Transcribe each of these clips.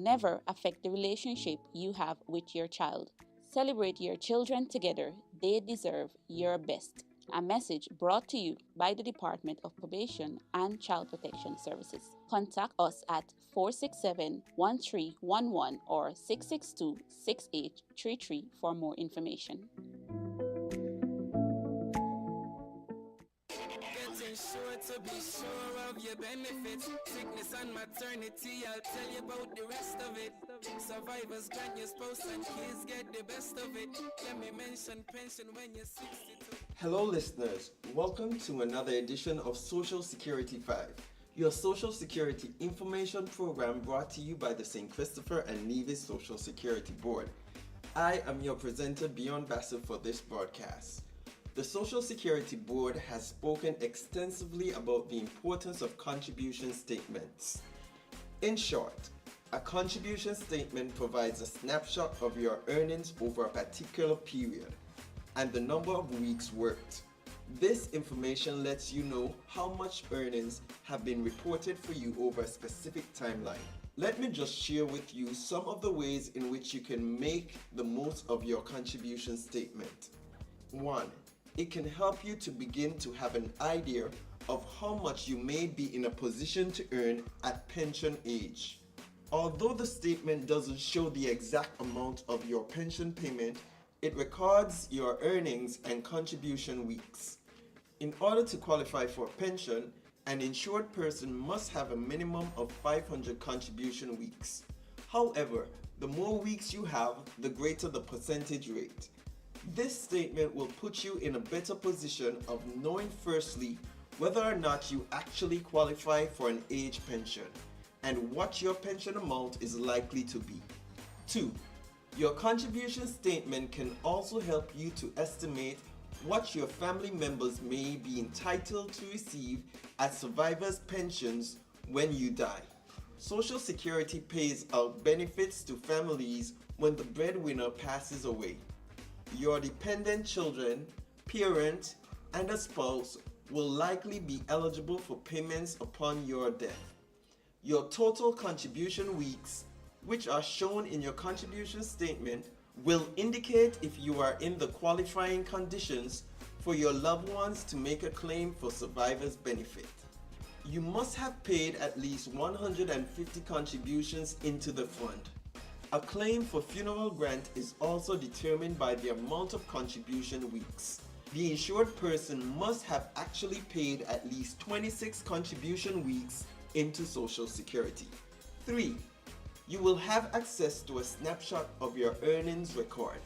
never affect the relationship you have with your child. Celebrate your children together. They deserve your best. A message brought to you by the Department of Probation and Child Protection Services. Contact us at 467-1311 or 662-6833 for more information. Getting sure to be sure of your benefits. Sickness and maternity, I'll tell you about the rest of it. Survivors grant your spouse and kids get the best of it. Let me mention pension when you're 62. Hello listeners, welcome to another edition of Social Security 5, your Social Security information program brought to you by the St. Christopher and Nevis Social Security Board. I am your presenter, Beyond Bassett, for this broadcast. The Social Security Board has spoken extensively about the importance of contribution statements. In short, a contribution statement provides a snapshot of your earnings over a particular period and the number of weeks worked. This information lets you know how much earnings have been reported for you over a specific timeline. Let me just share with you some of the ways in which you can make the most of your contribution statement. 1. It can help you to begin to have an idea of how much you may be in a position to earn at pension age. Although the statement doesn't show the exact amount of your pension payment, it records your earnings and contribution weeks. In order to qualify for a pension, an insured person must have a minimum of 500 contribution weeks. However, the more weeks you have, the greater the percentage rate. This statement will put you in a better position of knowing firstly whether or not you actually qualify for an age pension and what your pension amount is likely to be. 2. Your contribution statement can also help you to estimate what your family members may be entitled to receive as survivors' pensions when you die. Social Security pays out benefits to families when the breadwinner passes away. Your dependent children, parent, and a spouse will likely be eligible for payments upon your death. Your total contribution weeks, which are shown in your contribution statement, will indicate if you are in the qualifying conditions for your loved ones to make a claim for survivor's benefit. You must have paid at least 150 contributions into the fund. A claim for funeral grant is also determined by the amount of contribution weeks. The insured person must have actually paid at least 26 contribution weeks into Social Security. 3. You will have access to a snapshot of your earnings record.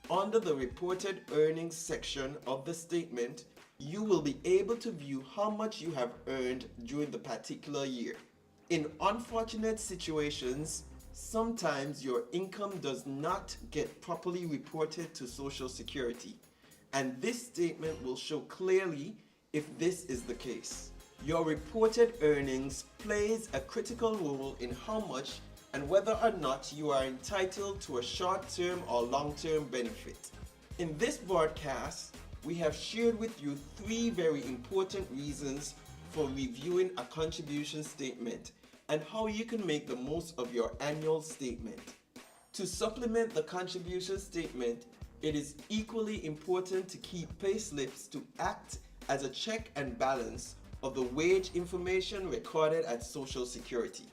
Under the reported earnings section of the statement, you will be able to view how much you have earned during the particular year. In unfortunate situations, sometimes your income does not get properly reported to Social Security, and this statement will show clearly if this is the case. Your reported earnings plays a critical role in how much and whether or not you are entitled to a short-term or long-term benefit. In this broadcast, we have shared with you 3 very important reasons for reviewing a contribution statement and how you can make the most of your annual statement. To supplement the contribution statement, it is equally important to keep payslips to act as a check and balance of the wage information recorded at Social Security.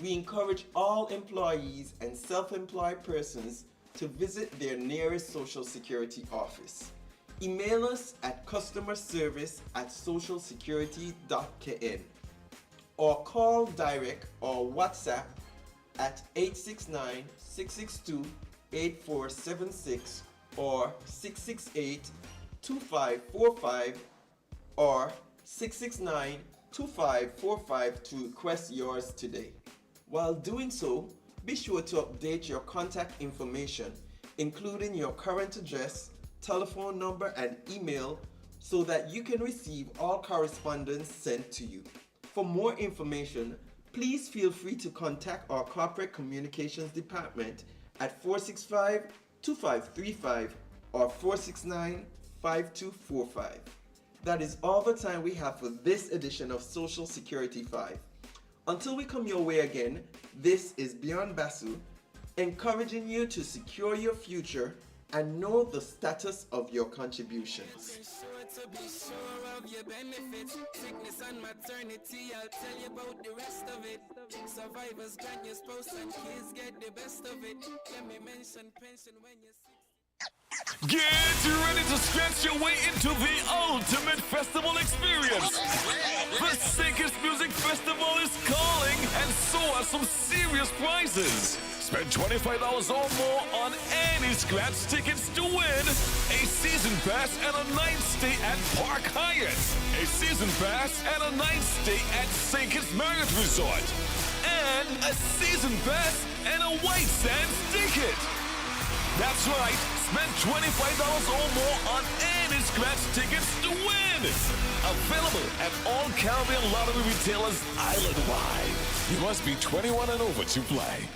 We encourage all employees and self-employed persons to visit their nearest Social Security office. Email us at customersservice@socialsecurity.kn or call direct or WhatsApp at 869-662-8476 or 668-2545 or 669-2545 to request yours today. While doing so, be sure to update your contact information, including your current address, telephone number, and email so that you can receive all correspondence sent to you. For more information, please feel free to contact our Corporate Communications Department at 465-2535 or 469-5245. That is all the time we have for this edition of Social Security 5. Until we come your way again, this is Beyond Basu, encouraging you to secure your future and know the status of your contributions. Be sure of your benefits. Sickness and maternity, I'll tell you about the rest of it. Survivors grant your spouse and kids get the best of it. Let me mention pension when you're Get ready to stretch your way into the ultimate festival experience. The Sickest Music Festival is calling, and so are some serious prizes. Spend $25 or more on any scratch tickets to win a season pass and a night stay at Park Hyatt, a season pass and a night stay at Sinkers Marriott Resort, and a season pass and a White Sands ticket. That's right, spend $25 or more on any scratch tickets to win. Available at all Caribbean lottery retailers island-wide. You must be 21 and over to play.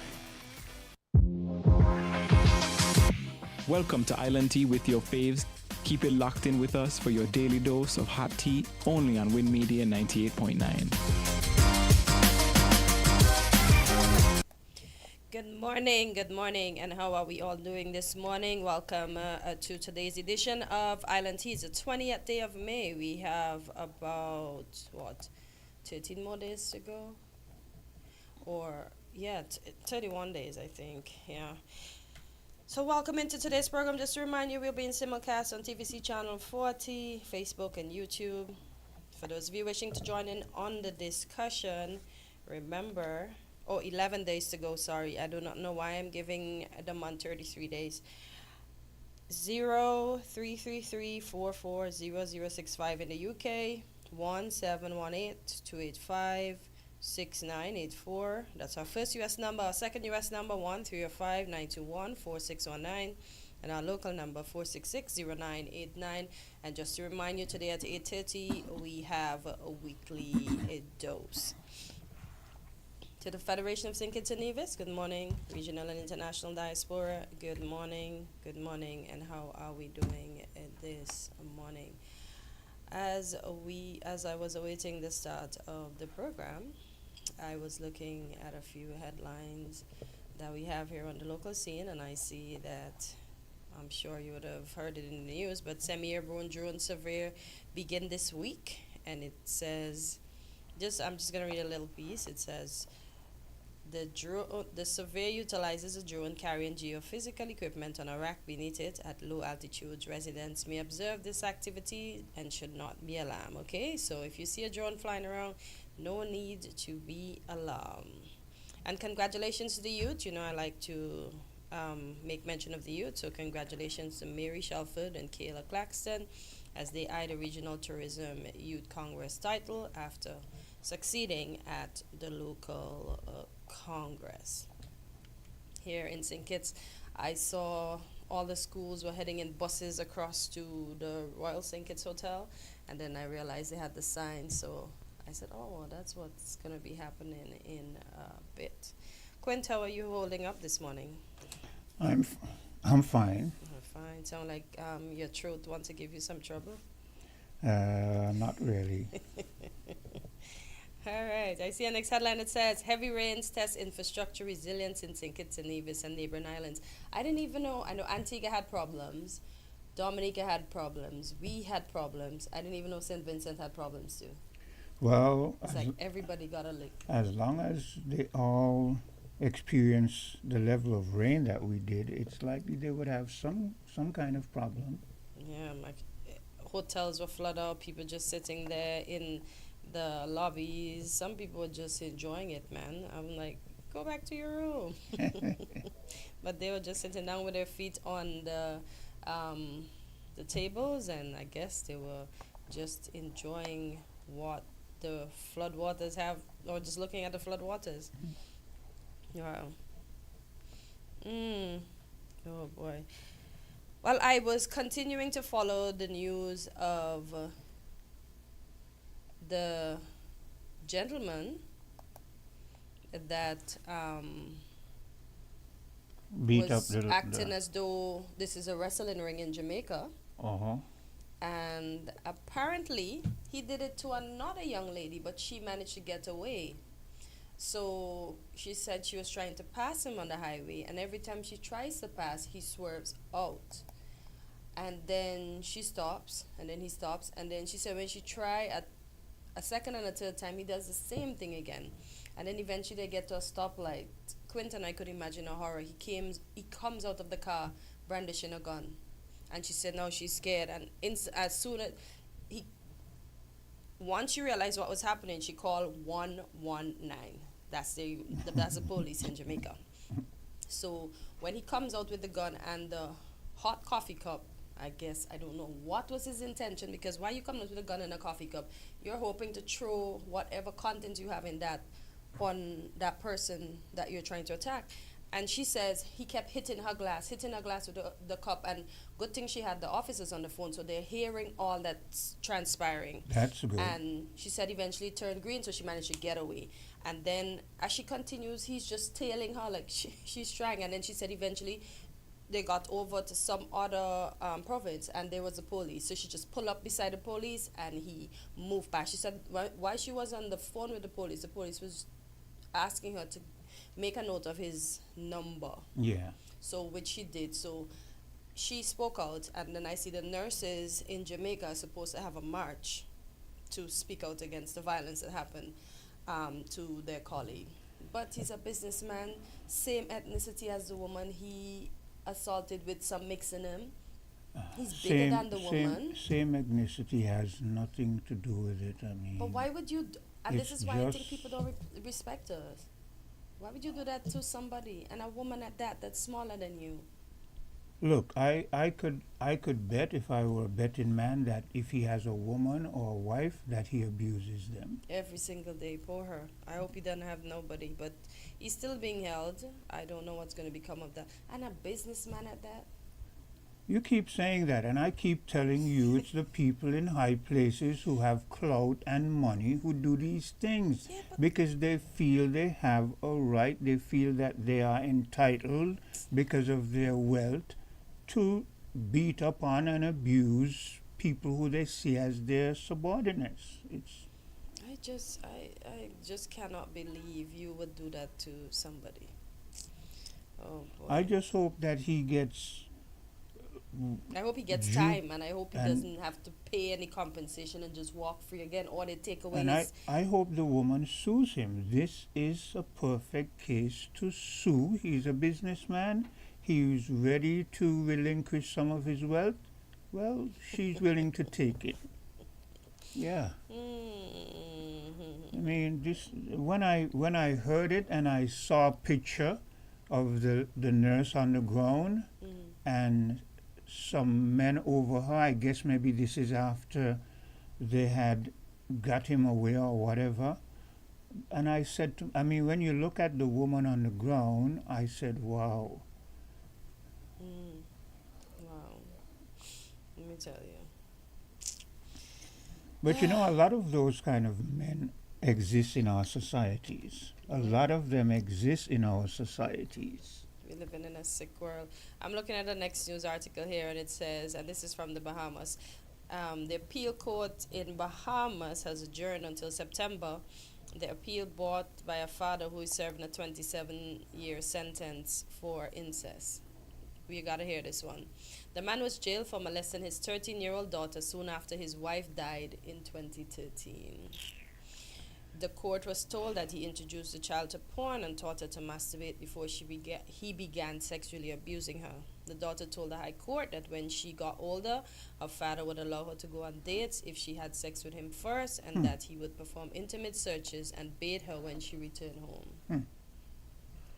Welcome to Island Tea with your faves. Keep it locked in with us for your daily dose of hot tea only on Win Media 98.9. Good morning, and how are we all doing this morning? Welcome to today's edition of Island Tea. It's the 20th day of May. We have about, 13 more days to go? 31 days, I think, yeah. So welcome into today's program. Just to remind you, we'll be in simulcast on TVC Channel 40, Facebook, and YouTube. For those of you wishing to join in on the discussion, remember... 11 days to go, sorry. I do not know why I'm giving the month 33 days. 0333440065 in the UK, 1718-285-6984. That's our first US number. Our second US number, 1305-921-4619. And our local number, 466-0989. And just to remind you, today at 8:30, we have a weekly dose. To the Federation of St. Kitts and Nevis, good morning. Regional and International Diaspora, good morning, and how are we doing this morning? As I was awaiting the start of the program, I was looking at a few headlines that we have here on the local scene, and I see that, I'm sure you would have heard it in the news, but semi-airborne drone survey begin this week, and it says, I'm just going to read a little piece. It says, the survey utilizes a drone carrying geophysical equipment on a rack beneath it at low altitudes. Residents may observe this activity and should not be alarmed. Okay, so if you see a drone flying around, no need to be alarmed. And congratulations to the youth. You know, I like to make mention of the youth. So congratulations to Mary Shelford and Kayla Claxton as they eye the Regional Tourism Youth Congress title after succeeding at the local Congress. Here in St. Kitts, I saw all the schools were heading in buses across to the Royal St. Kitts Hotel, and then I realized they had the sign, so I said, oh, well, that's what's going to be happening in a bit. Quint, how are you holding up this morning? I'm fine. Fine. Sound like your throat wants to give you some trouble? Not really. All right. I see a next headline that says, heavy rains test infrastructure resilience in St. Kitts and Nevis and neighboring islands. I didn't even know. I know Antigua had problems. Dominica had problems. We had problems. I didn't even know St. Vincent had problems too. Well, it's like everybody got a lick. As long as they all experience the level of rain that we did, it's likely they would have some kind of problem. Yeah, like hotels were flooded out, people just sitting there in the lobbies. Some people were just enjoying it, man. I'm like, go back to your room. But they were just sitting down with their feet on the tables, and I guess they were just enjoying what the floodwaters have, or just looking at the floodwaters. Wow. Oh boy. Well, I was continuing to follow the news of the gentleman that was acting as though this is a wrestling ring in Jamaica. And apparently he did it to another young lady, but she managed to get away. So she said she was trying to pass him on the highway, and every time she tries to pass, he swerves out. And then she stops, and then he stops, and then she said when she try a second and a third time, he does the same thing again. And then eventually they get to a stoplight. Quentin, I could imagine a horror. He comes out of the car brandishing a gun. And she said now she's scared. And as soon as he, once she realized what was happening, she called 119. That's the police in Jamaica. So when he comes out with the gun and the hot coffee cup, I guess I don't know what was his intention, because why you come out with a gun and a coffee cup? You're hoping to throw whatever content you have in that on that person that you're trying to attack. And she says he kept hitting her glass with the cup. And good thing she had the officers on the phone, so they're hearing all that's transpiring. That's good. And she said eventually it turned green, so she managed to get away. And then as she continues, he's just tailing her like she's trying. And then she said eventually they got over to some other province, and there was a police. So she just pulled up beside the police, and he moved past. She said while she was on the phone with the police was asking her to make a note of his number. Yeah. So which she did. So she spoke out, and then I see the nurses in Jamaica are supposed to have a march to speak out against the violence that happened to their colleague. But he's a businessman, same ethnicity as the woman he assaulted with some mix in him. He's bigger than the woman. Same ethnicity has nothing to do with it. I mean. But why would you? And this it's is why I think just- people don't respect us. Why would you do that to somebody, and a woman at that, that's smaller than you? Look, I could bet, if I were a betting man, that if he has a woman or a wife, that he abuses them. Every single day, poor her. I hope he doesn't have nobody, but he's still being held. I don't know what's going to become of that. And a businessman at that. You keep saying that, and I keep telling you it's the people in high places who have clout and money who do these things, Yeah, but because they feel they have a right, they feel that they are entitled because of their wealth to beat upon and abuse people who they see as their subordinates. I just cannot believe you would do that to somebody. Oh boy. I just hope that he gets. I hope he gets Ju- time, and I hope he and- doesn't have to pay any compensation and just walk free again, or they take away And his. I hope the woman sues him. This is a perfect case to sue. He's a businessman. He's ready to relinquish some of his wealth. Well, she's willing to take it. Yeah. I mean, this when I heard it and I saw a picture of the nurse on the ground and some men over her, I guess maybe this is after they had got him away or whatever. And I said when you look at the woman on the ground, I said, wow. Wow. Let me tell you. But you know, a lot of those kind of men exist in our societies. A lot of them exist in our societies. We're living in a sick world. I'm looking at the next news article here, and it says, and this is from the Bahamas, the appeal court in Bahamas has adjourned until September. The appeal brought by a father who is serving a 27-year sentence for incest. We gotta hear this one. The man was jailed for molesting his 13-year-old daughter soon after his wife died in 2013. The court was told that he introduced the child to porn and taught her to masturbate before he began sexually abusing her. The daughter told the high court that when she got older, her father would allow her to go on dates if she had sex with him first, and that he would perform intimate searches and bathe her when she returned home.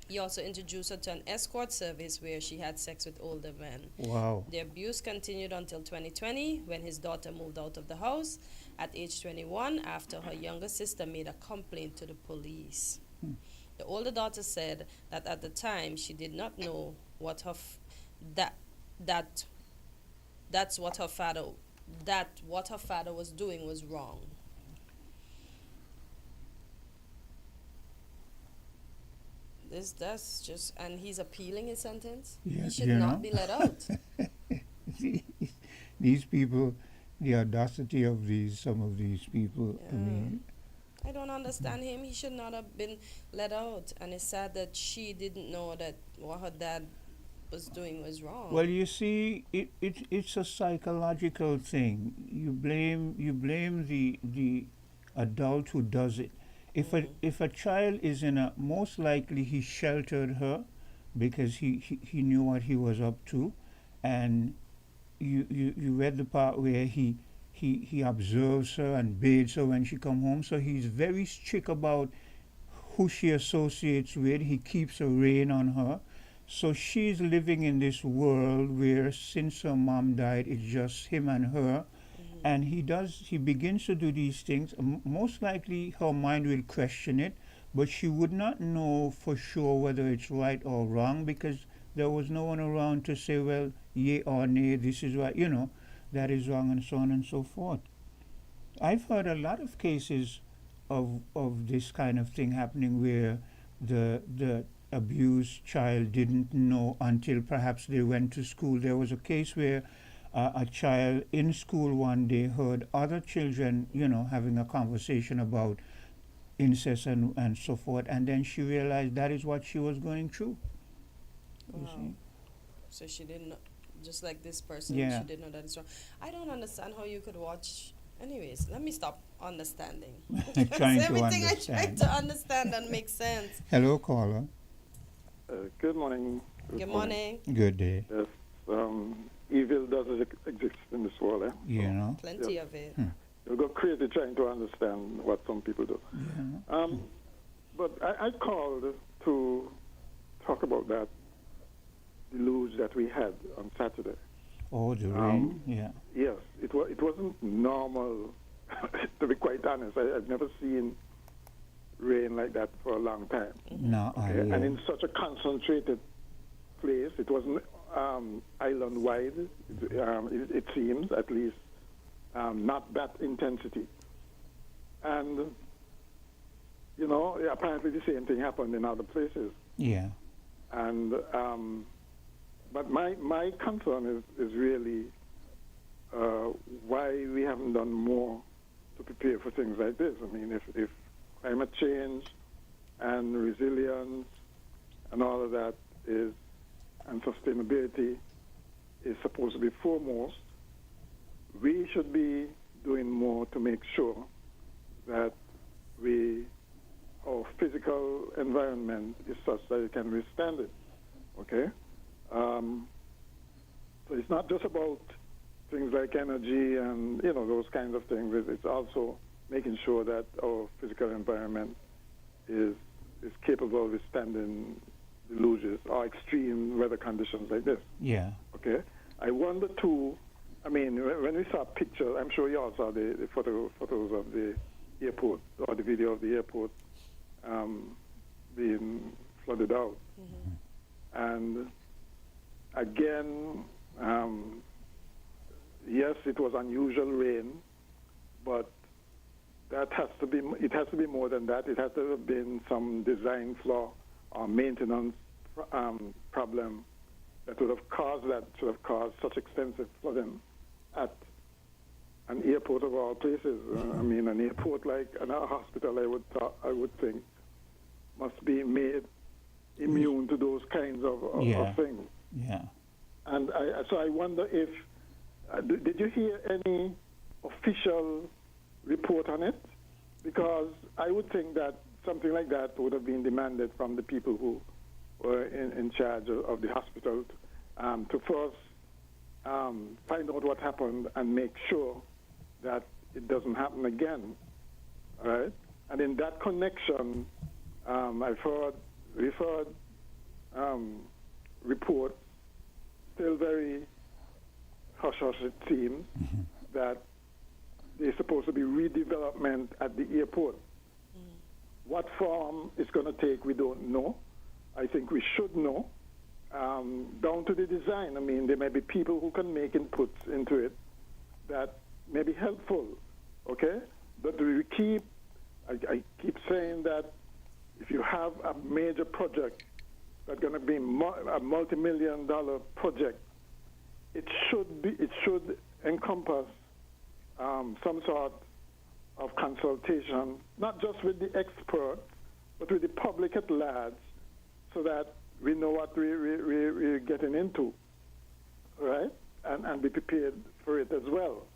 He also introduced her to an escort service where she had sex with older men. Wow. The abuse continued until 2020 when his daughter moved out of the house at age 21 after her younger sister made a complaint to the police. The older daughter said that at the time she did not know what her what her father was doing was wrong. That's just, and he's appealing his sentence. Yeah, He should you not know. be let out. These people, the audacity of some of these people, I Yeah. mean, I don't understand him. He should not have been let out. And it's sad that she didn't know that what her dad was doing was wrong. Well, you see, it's a psychological thing. You blame the adult who does it. If a child is in a, most likely he sheltered her because he knew what he was up to, and you read the part where he observes her and bathes her when she come home. So he's very strict about who she associates with. He keeps a rein on her. So she's living in this world where since her mom died, it's just him and her. And he begins to do these things. Most likely her mind will question it, but she would not know for sure whether it's right or wrong because there was no one around to say, well, yea or nay, this is right, that is wrong, and so on and so forth. I've heard a lot of cases of this kind of thing happening where the abused child didn't know until perhaps they went to school. There was a case where a child in school one day heard other children, having a conversation about incest and so forth, and then she realized that is what she was going through. You see? So she didn't know, just like this person, Yeah. she didn't know that it's wrong. I don't understand how you could watch. Anyways, let me stop understanding. Trying to Everything I try understand. to understand and make sense. Hello, caller. Good morning. Good morning. Good day. Yes, evil does exist in this world. Plenty of it. You'll go crazy trying to understand what some people do. Yeah. But I called to talk about that deluge that we had on Saturday. Oh, the rain. Yeah. Yes, it wasn't normal. To be quite honest, I've never seen rain like that for a long time. No, Okay? And in such a concentrated place, it wasn't island-wide. It seems, at least, not that intensity. And apparently the same thing happened in other places. Yeah. And but my concern is really why we haven't done more to prepare for things like this. I mean, if climate change and resilience and all of that and sustainability is supposed to be foremost, we should be doing more to make sure that our physical environment is such that it can withstand it. Okay? So it's not just about things like energy and those kinds of things. It's also making sure that our physical environment is capable of withstanding deluges or extreme weather conditions like this. Yeah. Okay? I wonder too, when we saw pictures, I'm sure you all saw the photos of the airport or the video of the airport being flooded out. And again, yes, it was unusual rain, but it has to be more than that. It has to have been some design flaw or maintenance problem that should have caused such extensive flooding at an airport of all places. An airport like a hospital, I would think, must be made immune to those kinds of things. Yeah. And so I wonder if, did you hear any official report on it? Because I would think that something like that would have been demanded from the people who were in charge of the hospital to first find out what happened and make sure that it doesn't happen again. All right? And in that connection, we've heard reports, still very hush-hush it seems, that there's supposed to be redevelopment at the airport. What form it's going to take, we don't know. I think we should know. Down to the design. There may be people who can make inputs into it that may be helpful, okay? But I keep saying that if you have a major project that's going to be a multi-million-dollar project, it should encompass some sort of consultation, not just with the experts, but with the public at large, so that we know what we're getting into, right? And be prepared for it as well.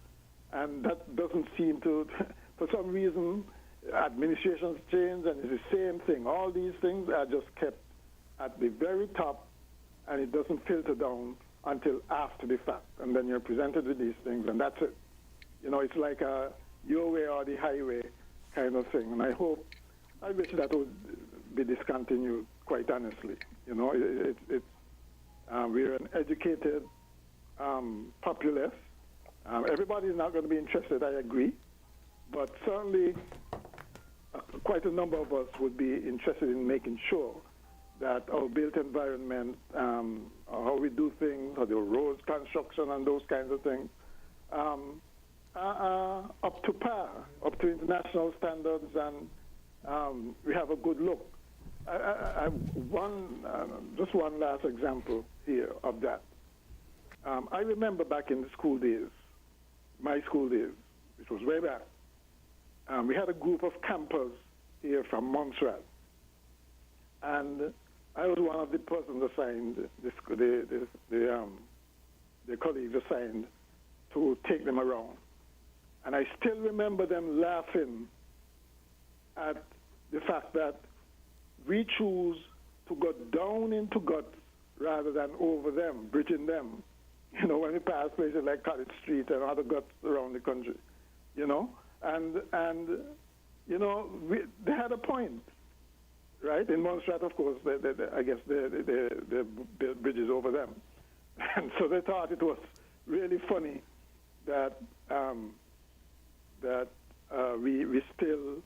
And that doesn't seem to, for some reason, administrations change and it's the same thing. All these things are just kept at the very top, and it doesn't filter down until after the fact. And then you're presented with these things, and that's it. You know, it's like a your way or the highway kind of thing. And I wish that would be discontinued, quite honestly. You know, we're an educated populace. Everybody's not going to be interested, I agree. But certainly, quite a number of us would be interested in making sure that our built environment, how we do things, or the roads construction and those kinds of things, are up to par, up to international standards, and we have a good look. Just one last example here of that. I remember back in the school days, my school days, which was way back, we had a group of campers here from Montserrat, and I was one of the persons assigned, the colleagues assigned to take them around. And I still remember them laughing at the fact that we choose to go down into guts rather than over them, bridging them. You know, when we pass places like College Street and other guts around the country, you know, and you know, they had a point, right? In Montserrat, of course, I guess they built bridges over them, and so they thought it was really funny that we still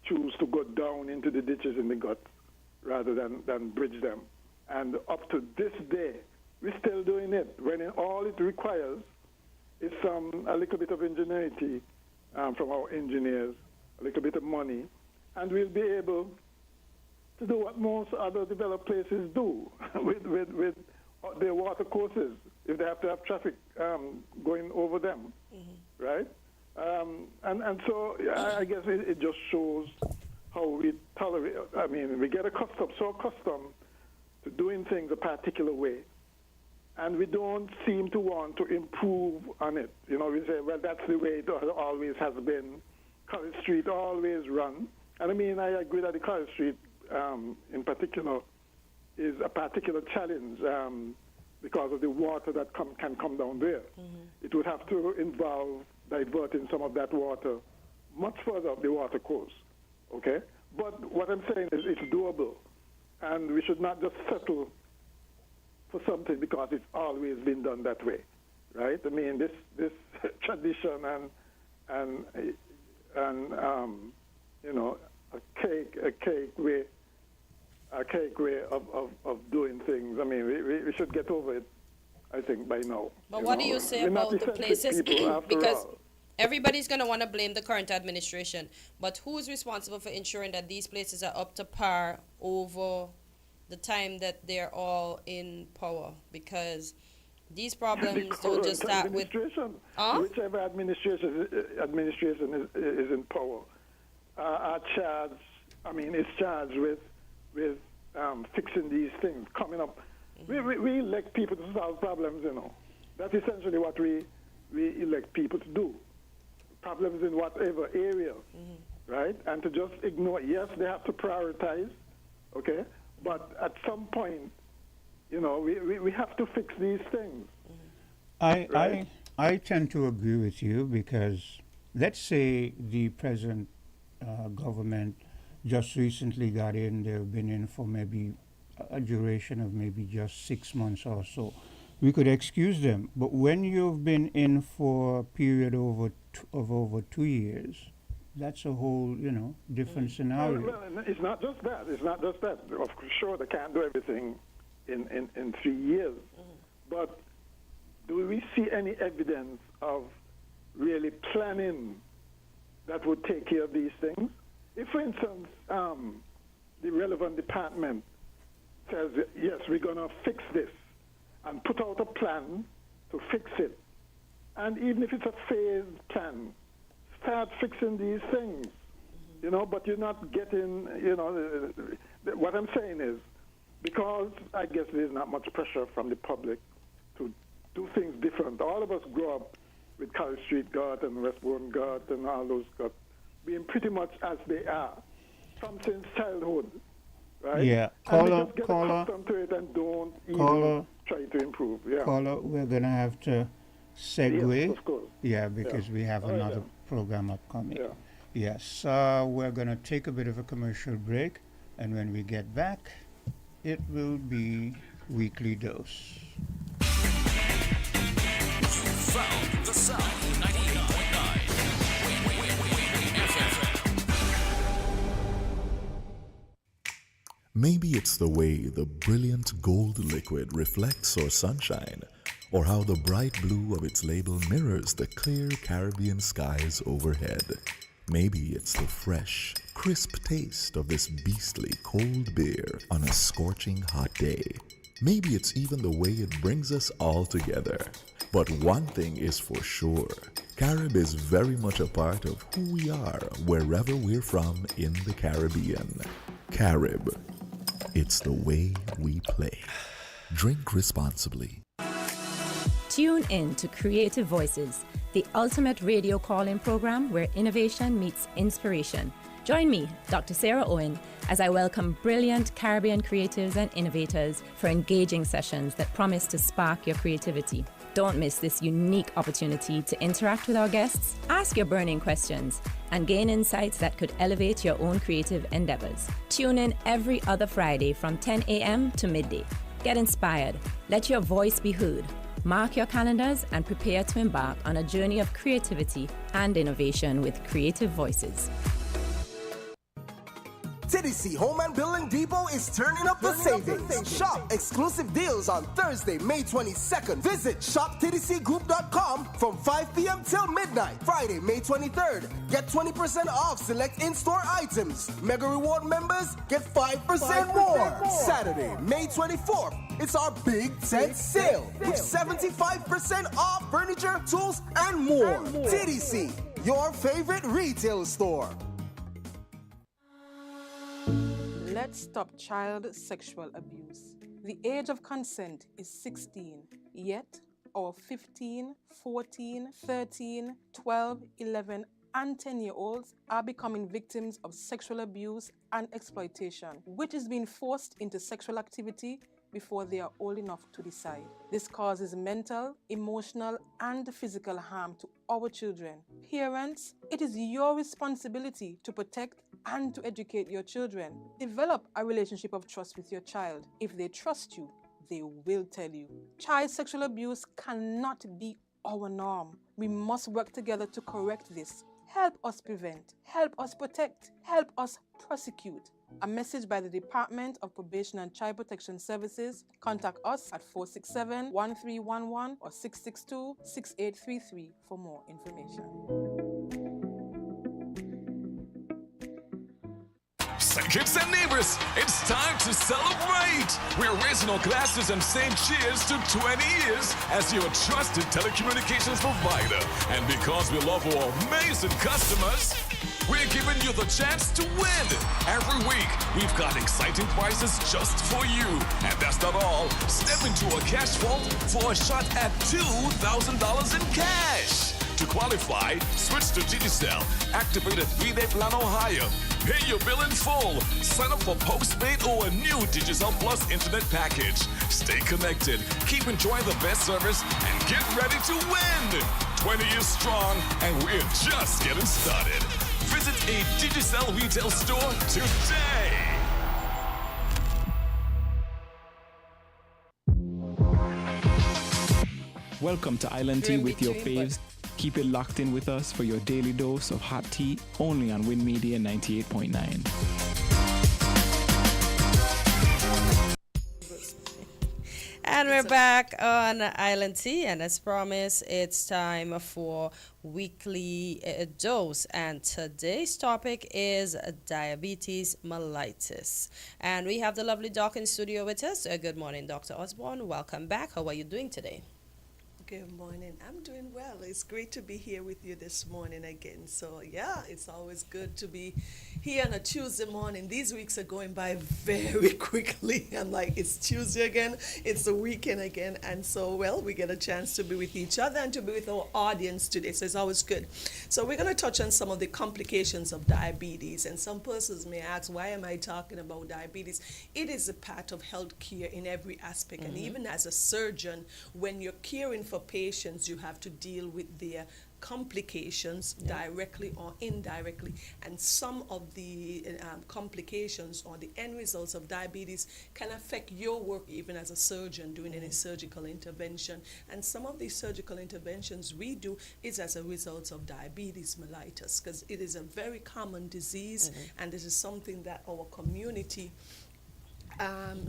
choose to go down into the ditches in the guts rather than bridge them. And up to this day, we're still doing it, when all it requires is a little bit of ingenuity from our engineers, a little bit of money, and we'll be able to do what most other developed places do with their water courses, if they have to have traffic going over them, right? And so I guess it just shows how we tolerate. I mean, we get so accustomed to doing things a particular way, and we don't seem to want to improve on it. You know, we say, well, that's the way it always has been. College Street always run. And I mean, I agree that the College Street in particular is a particular challenge because of the water that can come down there. It would have to involve diverting some of that water much further up the water course, okay? But what I'm saying is it's doable, and we should not just settle for something because it's always been done that way, right? I mean, this tradition and you know, a cake way of doing things. I mean, we should get over it, I think, by now. But what do you say about the places? Because everybody's going to want to blame the current administration. But who's responsible for ensuring that these places are up to par over the time that they're all in power? Because these problems don't just start with... Whichever administration is in power are charged, is charged with fixing these things, coming up. We elect people to solve problems, you know. That's essentially what we elect people to do. Problems in whatever area, right? And to just ignore, yes, they have to prioritize, okay? But at some point, you know, we have to fix these things. Right? I tend to agree with you because let's say the present government just recently got in, they've been in for maybe a duration of maybe just 6 months or so. We could excuse them, but when you've been in for a period of over 2 years, that's a whole, you know, different scenario. Well, it's not just that. It's not just that. Of course, sure, they can't do everything in 3 years, but do we see any evidence of really planning that would take care of these things? If, for instance, the relevant department says, yes, we're going to fix this, and put out a plan to fix it, and even if it's a phased plan, start fixing these things, you know, but you're not getting, you know, what I'm saying is, because I guess there's not much pressure from the public to do things different. All of us grew up with College Street Gut and Westbourne Gut and all those gut being pretty much as they are from since childhood, right? Yeah, and we caller, just get caller, accustomed to it and don't caller, even try to improve. Yeah. caller, we're going to have to segue. Yes, of course. Yeah, because we have All right, another then. program upcoming. Yeah. Yes, we're going to take a bit of a commercial break, and when we get back, it will be Weekly Dose. Found the sound 98.9. Maybe it's the way the brilliant gold liquid reflects our sunshine, or how the bright blue of its label mirrors the clear Caribbean skies overhead. Maybe it's the fresh, crisp taste of this beastly cold beer on a scorching hot day. Maybe it's even the way it brings us all together. But one thing is for sure, Carib is very much a part of who we are wherever we're from in the Caribbean. Carib, it's the way we play. Drink responsibly. Tune in to Creative Voices, the ultimate radio call-in program where innovation meets inspiration. Join me, Dr. Sarah Owen, as I welcome brilliant Caribbean creatives and innovators for engaging sessions that promise to spark your creativity. Don't miss this unique opportunity to interact with our guests, ask your burning questions, and gain insights that could elevate your own creative endeavors. Tune in every other Friday from 10 a.m. to midday. Get inspired. Let your voice be heard. Mark your calendars and prepare to embark on a journey of creativity and innovation with Creative Voices. TDC Home and Building Depot is turning up the savings. Shop exclusive deals on Thursday, May 22nd. Visit shoptdcgroup.com from 5 p.m. till midnight. Friday, May 23rd. Get 20% off select in-store items. Mega Reward members get 5% more. Saturday, May 24th. It's our Big Tent Sale with 75% off furniture, tools, and more. TDC, your favorite retail store. Let's stop child sexual abuse. The age of consent is 16, yet our 15, 14, 13, 12, 11, and 10-year-olds are becoming victims of sexual abuse and exploitation, which is being forced into sexual activity before they are old enough to decide. This causes mental, emotional, and physical harm to our children. Parents, it is your responsibility to protect and to educate your children. Develop a relationship of trust with your child. If they trust you, they will tell you. Child sexual abuse cannot be our norm. We must work together to correct this. Help us prevent, help us protect, help us prosecute. A message by the Department of Probation and Child Protection Services. Contact us at 467-1311 or 662-6833 for more information. Kids and neighbors, it's time to celebrate! We're raising our glasses and saying cheers to 20 years as your trusted telecommunications provider. And because we love our amazing customers, we're giving you the chance to win. Every week, we've got exciting prizes just for you. And that's not all. Step into a cash vault for a shot at $2,000 in cash. To qualify, switch to Digicel, activate a 3-day plan or higher, pay your bill in full, sign up for postpaid or a new Digicel Plus internet package. Stay connected, keep enjoying the best service, and get ready to win. 20 years strong, and we're just getting started. Visit a Digicel retail store today. Welcome to Island Tea with your faves. Keep it locked in with us for your daily dose of hot tea, only on Win Media 98.9. And we're back on Island Tea, and as promised, it's time for weekly dose. And today's topic is diabetes mellitus. And we have the lovely doc in studio with us. Good morning, Dr. Osborne. Welcome back. How are you doing today? Good morning. I'm doing well. It's great to be here with you this morning again. So, yeah, it's always good to be here on a Tuesday morning. These weeks are going by very quickly. I'm like, it's Tuesday again, it's the weekend again. And so, well, we get a chance to be with each other and to be with our audience today. So, it's always good. So, we're going to touch on some of the complications of diabetes. And some persons may ask, why am I talking about diabetes? It is a part of health care in every aspect. And even as a surgeon, when you're caring for patients, you have to deal with their complications directly or indirectly, and some of the complications or the end results of diabetes can affect your work even as a surgeon doing any surgical intervention. And some of these surgical interventions we do is as a result of diabetes mellitus, because it is a very common disease, and this is something that our community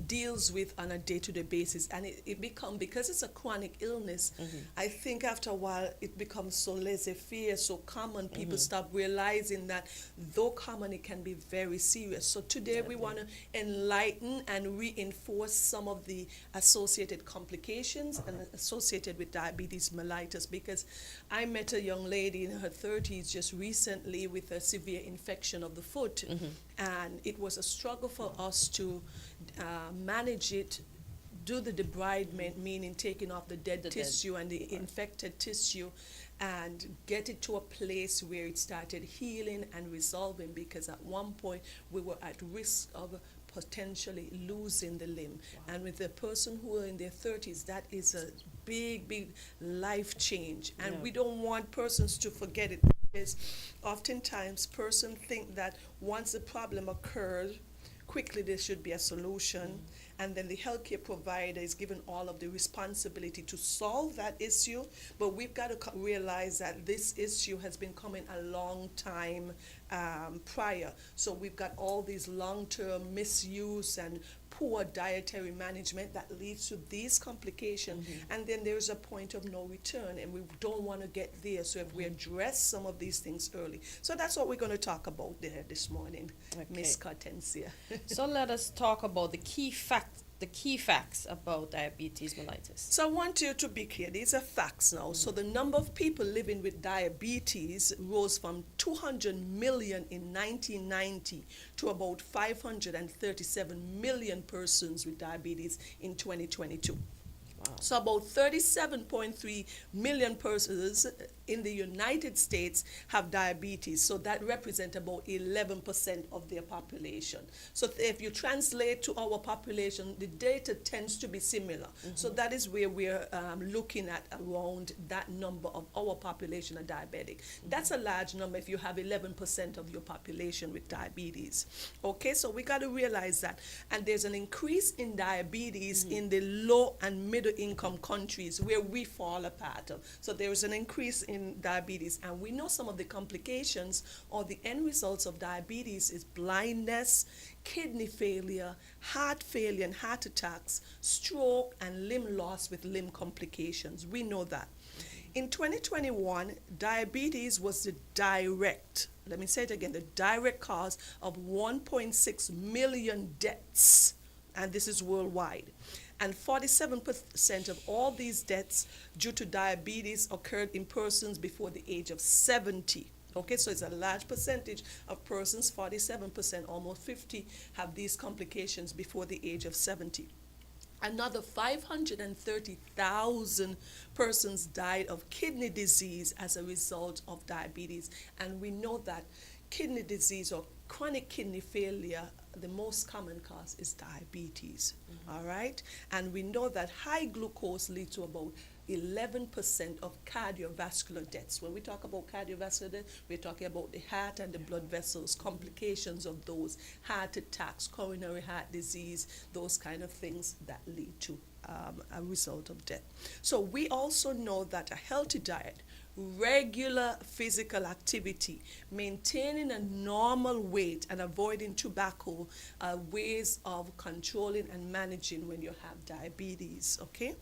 deals with on a day-to-day basis, and it becomes, because it's a chronic illness, I think after a while it becomes so laissez-faire, so common, people stop realizing that though common, it can be very serious. So today we want to enlighten and reinforce some of the associated complications and associated with diabetes mellitus, because I met a young lady in her 30s just recently with a severe infection of the foot, and it was a struggle for us to manage it, do the debridement, meaning taking off the dead tissue and the infected tissue, and get it to a place where it started healing and resolving, because at one point we were at risk of potentially losing the limb. And with a person who are in their 30s, that is a big life change, and we don't want persons to forget it, because oftentimes persons think that once the problem occurs, quickly there should be a solution, and then the healthcare provider is given all of the responsibility to solve that issue. But we've got to realize that this issue has been coming a long time prior. So we've got all these long-term misuse and poor dietary management that leads to these complications, and then there's a point of no return, and we don't want to get there. So if we address some of these things early, so that's what we're going to talk about there this morning, Miss Cortencia. So let us talk about the key facts about diabetes mellitus. So I want you to be clear. These are facts now. So the number of people living with diabetes rose from 200 million in 1990 to about 537 million persons with diabetes in 2022. Wow. So about 37.3 million persons in the United States have diabetes. So that represents about 11% of their population. So if you translate to our population, the data tends to be similar. So that is where we're looking at, around that number of our population are diabetic. That's a large number if you have 11% of your population with diabetes. Okay, so we got to realize that. And there's an increase in diabetes in the low and middle income countries where we fall apart. So there is an increase in diabetes, and we know some of the complications or the end results of diabetes is blindness, kidney failure, heart failure and heart attacks, stroke, and limb loss with limb complications. We know that. In 2021, diabetes was the direct, let me say it again, the direct cause of 1.6 million deaths, and this is worldwide. And 47% of all these deaths due to diabetes occurred in persons before the age of 70. Okay, so it's a large percentage of persons, 47%, almost 50, have these complications before the age of 70. Another 530,000 persons died of kidney disease as a result of diabetes. And we know that kidney disease or chronic kidney failure, the most common cause is diabetes, all right? And we know that high glucose leads to about 11% of cardiovascular deaths. When we talk about cardiovascular death, we're talking about the heart and the blood vessels, complications of those, heart attacks, coronary heart disease, those kind of things that lead to a result of death. So we also know that a healthy diet, regular physical activity, maintaining a normal weight, and avoiding tobacco are ways of controlling and managing when you have diabetes, okay?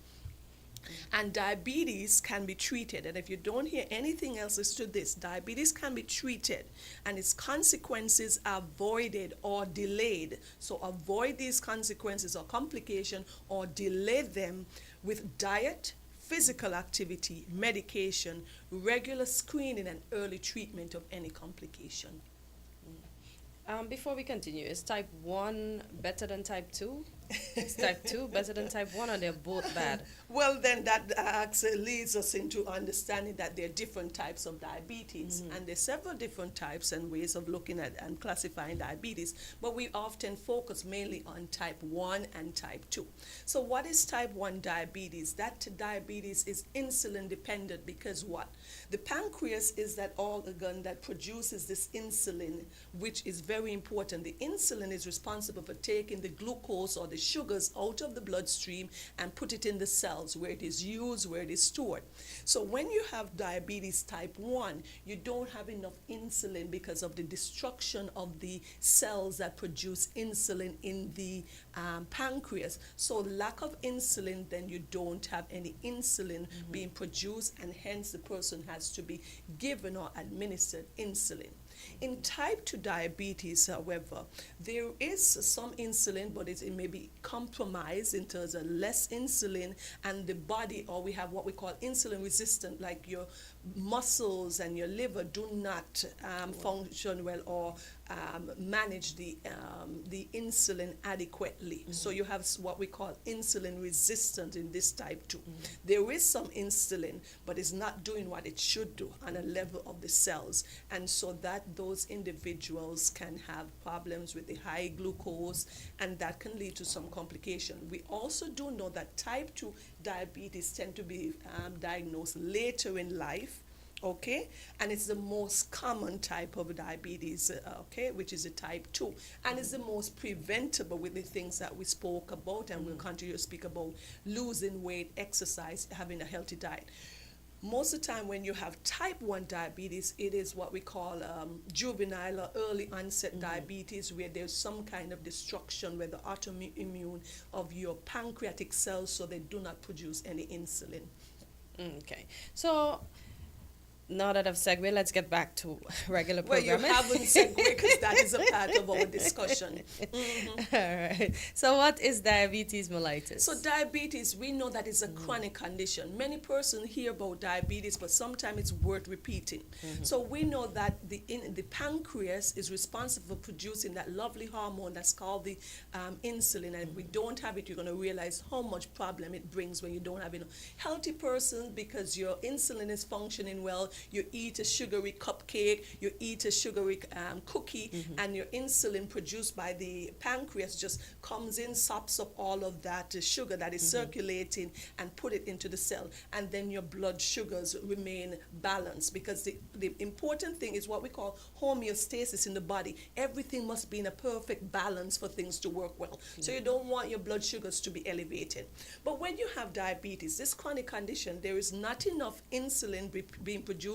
And diabetes can be treated, and if you don't hear anything else as to this, diabetes can be treated and its consequences are avoided or delayed. So avoid these consequences or complication or delay them with diet, physical activity, medication, regular screening, and early treatment of any complication. Before we continue, is type 1 better than type 2? Is type 2 better than type 1, or they're both bad? Well, then that actually leads us into understanding that there are different types of diabetes, and there's several different types and ways of looking at and classifying diabetes, but we often focus mainly on type 1 and type 2. So what is type 1 diabetes? That diabetes is insulin dependent because what? The pancreas is that organ that produces this insulin, which is very important. The insulin is responsible for taking the glucose or the sugars out of the bloodstream and put it in the cells where it is used, where it is stored. So when you have diabetes type 1, you don't have enough insulin because of the destruction of the cells that produce insulin in the pancreas. So lack of insulin, then you don't have any insulin being produced, and hence the person has to be given or administered insulin. In type 2 diabetes, however, there is some insulin, but it may be compromised in terms of less insulin, and the body, or we have what we call insulin resistant, like your muscles and your liver do not function well or manage the insulin adequately. So you have what we call insulin resistant in this type 2. There is some insulin, but it's not doing what it should do on a level of the cells, and so that those individuals can have problems with the high glucose, and that can lead to some complication. We also do know that type 2 diabetes tend to be diagnosed later in life, okay, and it's the most common type of diabetes, okay, which is a type 2, and it's the most preventable with the things that we spoke about, and we'll continue to speak about: losing weight, exercise, having a healthy diet. Most of the time when you have type 1 diabetes, it is what we call juvenile or early onset diabetes, where there's some kind of destruction, whether autoimmune, of your pancreatic cells, so they do not produce any insulin. Okay, so now that I've segued, let's get back to regular Well, you programming. haven't segued because that is a part of our discussion. All right. So what is diabetes mellitus? So diabetes, we know that it's a chronic condition. Many persons hear about diabetes, but sometimes it's worth repeating. So we know that the pancreas is responsible for producing that lovely hormone that's called the insulin. And if we don't have it, you're going to realize how much problem it brings when you don't have enough. Healthy persons, because your insulin is functioning well, you eat a sugary cupcake, you eat a sugary cookie, and your insulin produced by the pancreas just comes in, sops up all of that sugar that is circulating and put it into the cell, and then your blood sugars remain balanced, because the important thing is what we call homeostasis in the body. Everything must be in a perfect balance for things to work well. So you don't want your blood sugars to be elevated. But when you have diabetes, this chronic condition, there is not enough insulin being produced,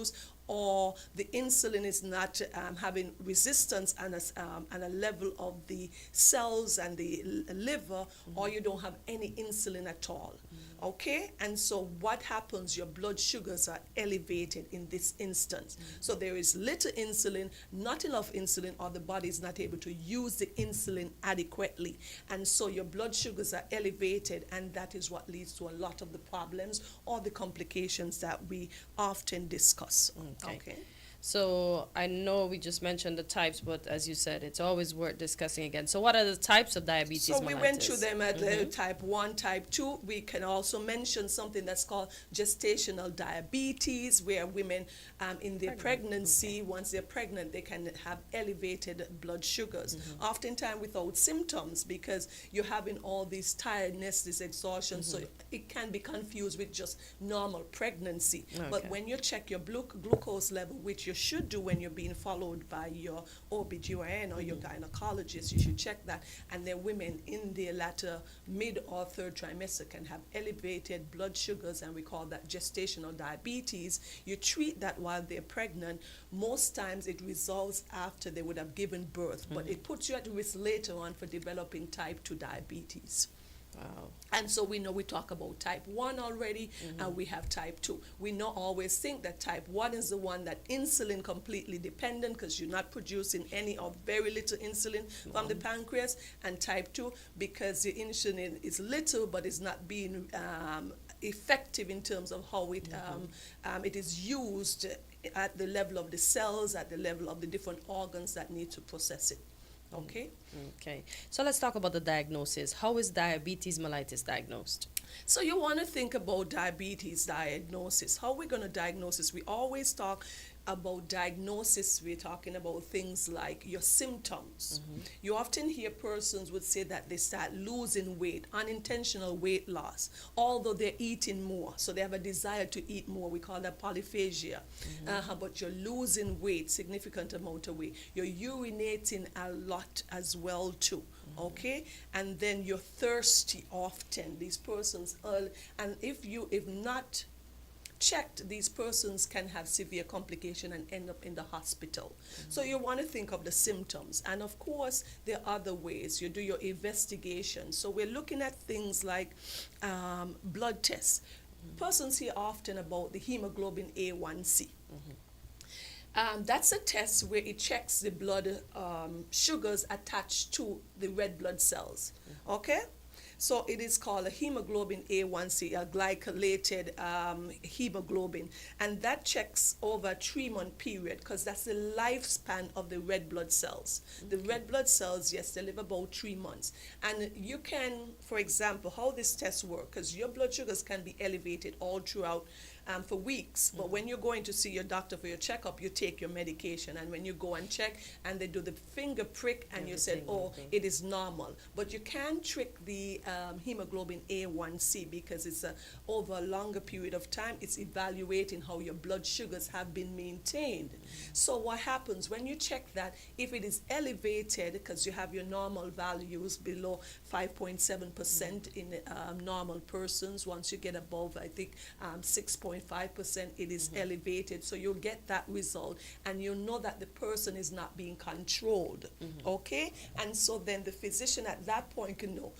or the insulin is not having resistance and a level of the cells and the liver, or you don't have any insulin at all. Okay, and so what happens? Your blood sugars are elevated in this instance. So there is little insulin, not enough insulin, or the body is not able to use the insulin adequately. And so your blood sugars are elevated, and that is what leads to a lot of the problems or the complications that we often discuss. Okay. So I know we just mentioned the types, but as you said, it's always worth discussing again. So what are the types of diabetes So we went mellitus? through them at type 1, type 2. We can also mention something that's called gestational diabetes, where women in their pregnancy, once they're pregnant, they can have elevated blood sugars, oftentimes without symptoms, because you're having all these tiredness, this exhaustion, so it can be confused with just normal pregnancy. But when you check your glucose level, which you should do when you're being followed by your OBGYN or your gynecologist, you should check that. And then women in their latter mid or third trimester can have elevated blood sugars, and we call that gestational diabetes. You treat that while they're pregnant. Most times it resolves after they would have given birth, but it puts you at risk later on for developing type 2 diabetes. Wow. And so we know we talk about type 1 already, and we have type 2. We not always think that type 1 is the one that insulin completely dependent, because you're not producing any or very little insulin from the pancreas, and type 2 because the insulin is little but is not being effective in terms of how it is used at the level of the cells, at the level of the different organs that need to process it. Okay? Okay. So let's talk about the diagnosis. How is diabetes mellitus diagnosed? So you want to think about diabetes diagnosis. How we're going to diagnose this? We always talk about diagnosis. We're talking about things like your symptoms. You often hear persons would say that they start losing weight, unintentional weight loss, although they're eating more. So they have a desire to eat more. We call that polyphagia. But you're losing weight, significant amount of weight. You're urinating a lot as well too. Okay, and then you're thirsty often. These persons, and if not checked, these persons can have severe complication and end up in the hospital. So you want to think of the symptoms, and of course there are other ways. You do your investigation. So we're looking at things like blood tests. Persons hear often about the hemoglobin A1C. That's a test where it checks the blood sugars attached to the red blood cells. Okay? So it is called a hemoglobin A1C, a glycolated hemoglobin. And that checks over a 3-month period, because that's the lifespan of the red blood cells. The red blood cells, yes, they live about 3 months. And you can, for example, how this test works, because your blood sugars can be elevated all throughout for weeks. But when you're going to see your doctor for your checkup, you take your medication. And when you go and check, and they do the finger prick, and you said, oh, it is normal. But you can trick the hemoglobin A1C, because it's over a longer period of time. It's evaluating how your blood sugars have been maintained. So what happens when you check that, if it is elevated, because you have your normal values below 5.7% in normal persons, once you get above, I think, 6.5%, it is elevated. So you'll get that result, and you'll know that the person is not being controlled. Okay? And so then the physician at that point can know,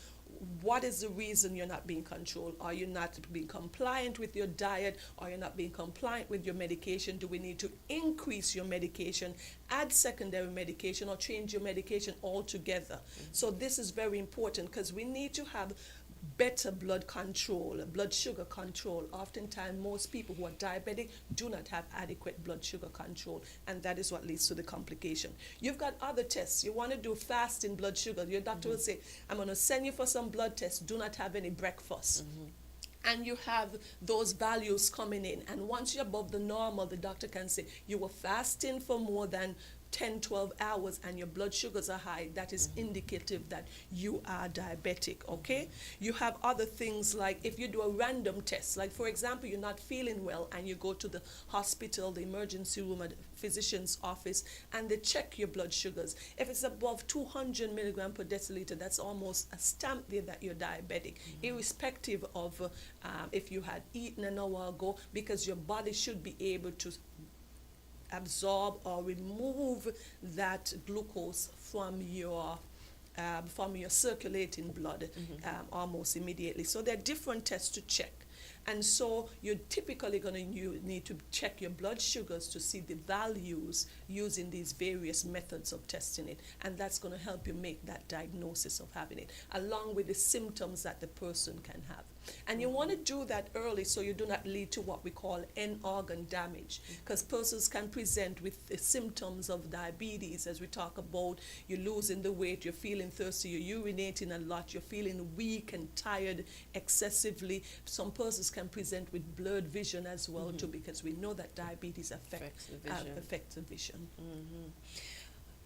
what is the reason you're not being controlled? Are you not being compliant with your diet? Are you not being compliant with your medication? Do we need to increase your medication, add secondary medication, or change your medication altogether? So this is very important, because we need to have better blood control, blood sugar control. Oftentimes, most people who are diabetic do not have adequate blood sugar control, and that is what leads to the complication. You've got other tests. You want to do fasting blood sugar. Your doctor will say, I'm going to send you for some blood tests. Do not have any breakfast. And you have those values coming in. And once you're above the normal, the doctor can say, you were fasting for more than 10, 12 hours and your blood sugars are high. That is indicative that you are diabetic, okay? You have other things like if you do a random test, like for example, you're not feeling well and you go to the hospital, the emergency room at the physician's office, and they check your blood sugars. If it's above 200 milligram per deciliter, that's almost a stamp there that you're diabetic, irrespective of if you had eaten an hour ago, because your body should be able to absorb or remove that glucose from your circulating blood almost immediately. So there are different tests to check. And so you're typically going to need to check your blood sugars to see the values using these various methods of testing it. And that's going to help you make that diagnosis of having it, along with the symptoms that the person can have. And you want to do that early so you do not lead to what we call end organ damage, because persons can present with the symptoms of diabetes, as we talk about. You're losing the weight, you're feeling thirsty, you're urinating a lot, you're feeling weak and tired excessively. Some persons can present with blurred vision as well too, because we know that diabetes affects the vision.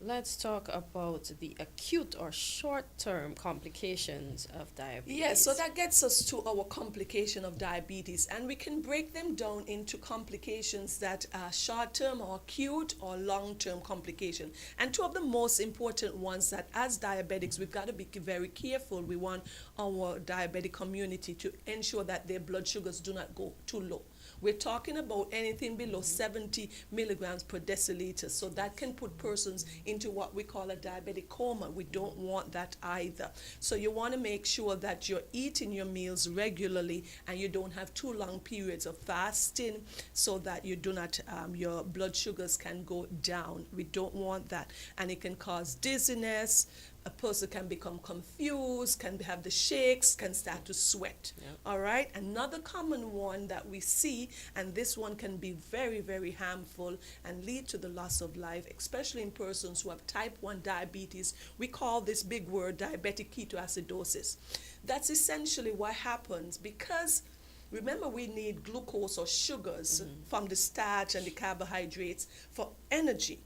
Let's talk about the acute or short-term complications of diabetes. Yes, so that gets us to our complication of diabetes, and we can break them down into complications that are short-term or acute or long-term complication. And two of the most important ones that as diabetics we've got to be very careful. We want our diabetic community to ensure that their blood sugars do not go too low. We're talking about anything below 70 milligrams per deciliter, so that can put persons into what we call a diabetic coma. We don't want that either. So you want to make sure that you're eating your meals regularly and you don't have too long periods of fasting so that you do not, your blood sugars can go down. We don't want that. And it can cause dizziness. A person can become confused, can have the shakes, can start to sweat. Yep. All right. Another common one that we see, and this one can be very, very harmful and lead to the loss of life, especially in persons who have type 1 diabetes. We call this big word diabetic ketoacidosis. That's essentially what happens because remember, we need glucose or sugars from the starch and the carbohydrates for energy.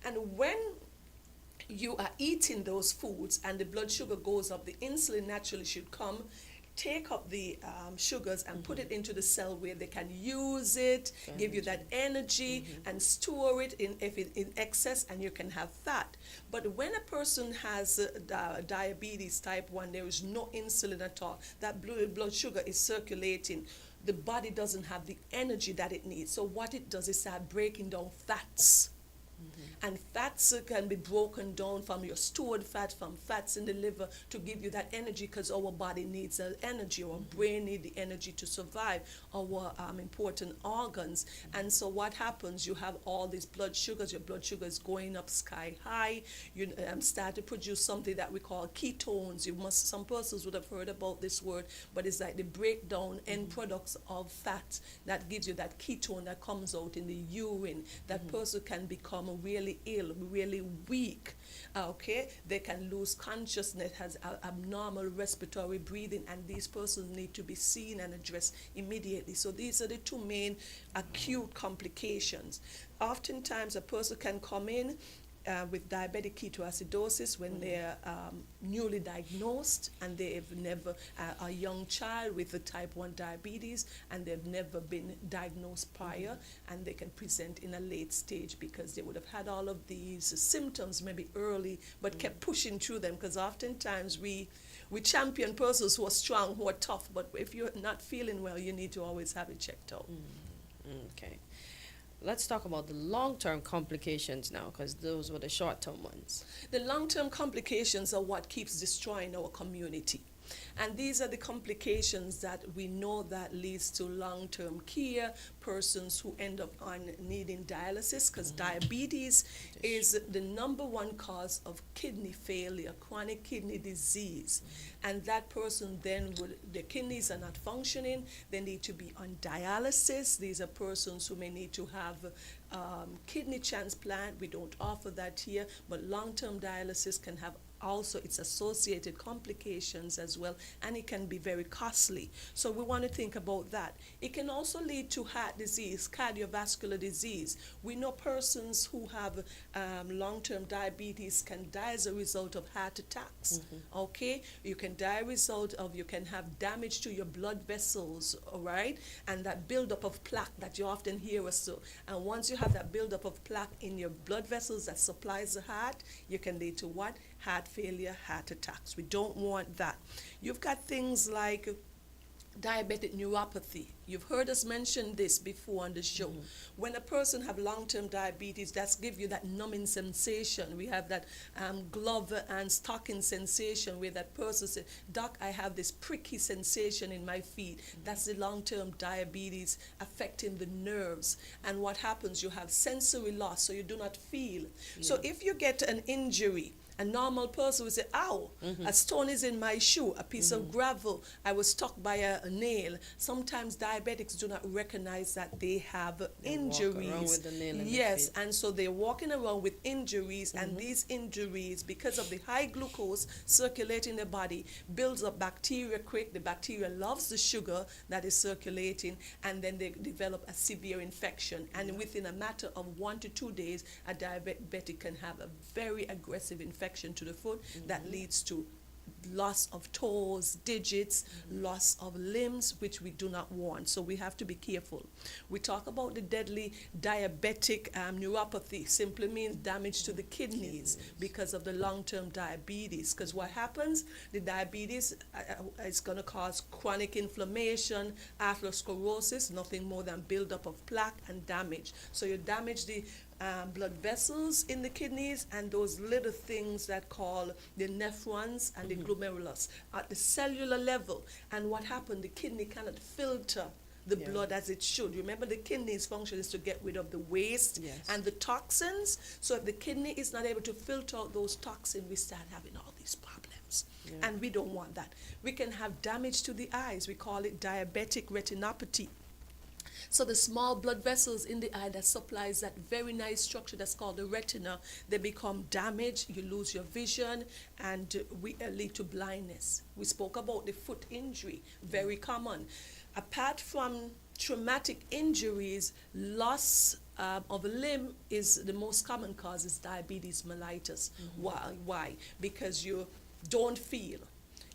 And when you are eating those foods and the blood sugar goes up, the insulin naturally should come, take up the sugars and put it into the cell where they can use it, give you that energy and store it in excess, and you can have fat. But when a person has diabetes type 1, there is no insulin at all. That blood sugar is circulating. The body doesn't have the energy that it needs. So what it does is start breaking down fats. And fats can be broken down from your stored fat, from fats in the liver to give you that energy because our body needs that energy, our brain needs the energy to survive, our important organs. And so what happens, you have all these blood sugars, your blood sugar is going up sky high, you start to produce something that we call ketones. Some persons would have heard about this word, but it's like the breakdown end products of fat that gives you that ketone that comes out in the urine. That person can become really ill, really weak. Okay, they can lose consciousness, has abnormal respiratory breathing, and these persons need to be seen and addressed immediately. So these are the two main acute complications. Oftentimes a person can come in with diabetic ketoacidosis when they're newly diagnosed and they've never, a young child with a type 1 diabetes and they've never been diagnosed prior, and they can present in a late stage because they would have had all of these symptoms maybe early but kept pushing through them, because oftentimes we champion persons who are strong, who are tough, but if you're not feeling well, you need to always have it checked out. Okay. Let's talk about the long-term complications now, because those were the short-term ones. The long-term complications are what keeps destroying our community. And these are the complications that we know that leads to long-term care, persons who end up on needing dialysis, because diabetes is the #1 cause of kidney failure, chronic kidney disease. And that person then, the kidneys are not functioning, they need to be on dialysis. These are persons who may need to have kidney transplant. We don't offer that here, but long-term dialysis can have also its associated complications as well, and it can be very costly. So we want to think about that. It can also lead to heart disease, cardiovascular disease. We know persons who have long-term diabetes can die as a result of heart attacks. Okay, you can die as a result of, you can have damage to your blood vessels, all right, and that buildup of plaque that you often hear us do. And once you have that buildup of plaque in your blood vessels that supplies the heart, you can lead to what? Heart failure, heart attacks. We don't want that. You've got things like diabetic neuropathy. You've heard us mention this before on the show. When a person have long-term diabetes, that's give you that numbing sensation. We have that glove and stocking sensation where that person says, "Doc, I have this pricky sensation in my feet." That's the long-term diabetes affecting the nerves. And what happens, you have sensory loss, so you do not feel. So if you get an injury, a normal person would say, "Ow, a stone is in my shoe, a piece of gravel, I was struck by a nail." Sometimes diabetics do not recognize that they have injuries. Walk around with a nail in yes, their feet. and so they're walking around with injuries, and these injuries, because of the high glucose circulating the body, builds up bacteria quick. The bacteria loves the sugar that is circulating, and then they develop a severe infection. And within a matter of 1 to 2 days, a diabetic can have a very aggressive infection to the foot that leads to loss of toes, digits, loss of limbs, which we do not want. So we have to be careful. We talk about the deadly diabetic neuropathy. Simply means damage to the kidneys because of the long-term diabetes. Because what happens, the diabetes is going to cause chronic inflammation, atherosclerosis, nothing more than buildup of plaque and damage. So you damage the blood vessels in the kidneys and those little things that call the nephrons and the glomerulus at the cellular level. And what happened, the kidney cannot filter the blood as it should. Remember, the kidney's function is to get rid of the waste and the toxins. So if the kidney is not able to filter out those toxins, we start having all these problems. And we don't want that. We can have damage to the eyes. We call it diabetic retinopathy. So the small blood vessels in the eye that supplies that very nice structure that's called the retina, they become damaged, you lose your vision, and we lead to blindness. We spoke about the foot injury, very common. Apart from traumatic injuries, loss of a limb is the most common cause is diabetes mellitus. Why? Because you don't feel.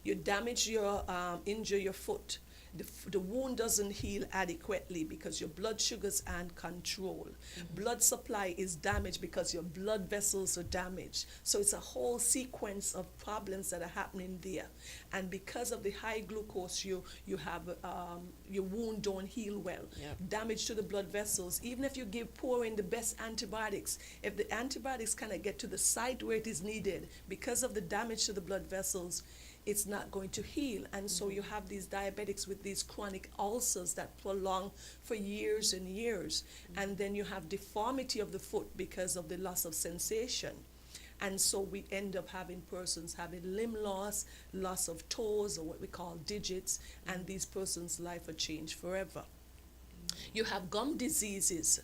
You damage your, injure your foot. The wound doesn't heal adequately because your blood sugars aren't controlled. Blood supply is damaged because your blood vessels are damaged. So it's a whole sequence of problems that are happening there. And because of the high glucose, you have your wound don't heal well. Damage to the blood vessels. Even if you pour in the best antibiotics, if the antibiotics cannot get to the site where it is needed because of the damage to the blood vessels, it's not going to heal. And so you have these diabetics with these chronic ulcers that prolong for years and years. And then you have deformity of the foot because of the loss of sensation. And so we end up having persons having limb loss, loss of toes, or what we call digits, and these persons' life are changed forever. You have gum diseases.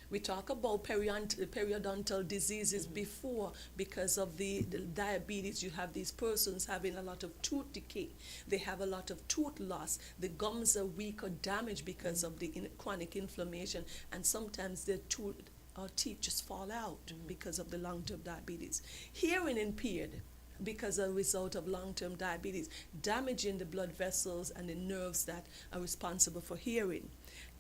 We talk about periodontal diseases before because of the diabetes. You have these persons having a lot of tooth decay. They have a lot of tooth loss. The gums are weak or damaged because of the chronic inflammation, and sometimes their teeth just fall out because of the long-term diabetes. Hearing impaired because as a result of long-term diabetes, damaging the blood vessels and the nerves that are responsible for hearing.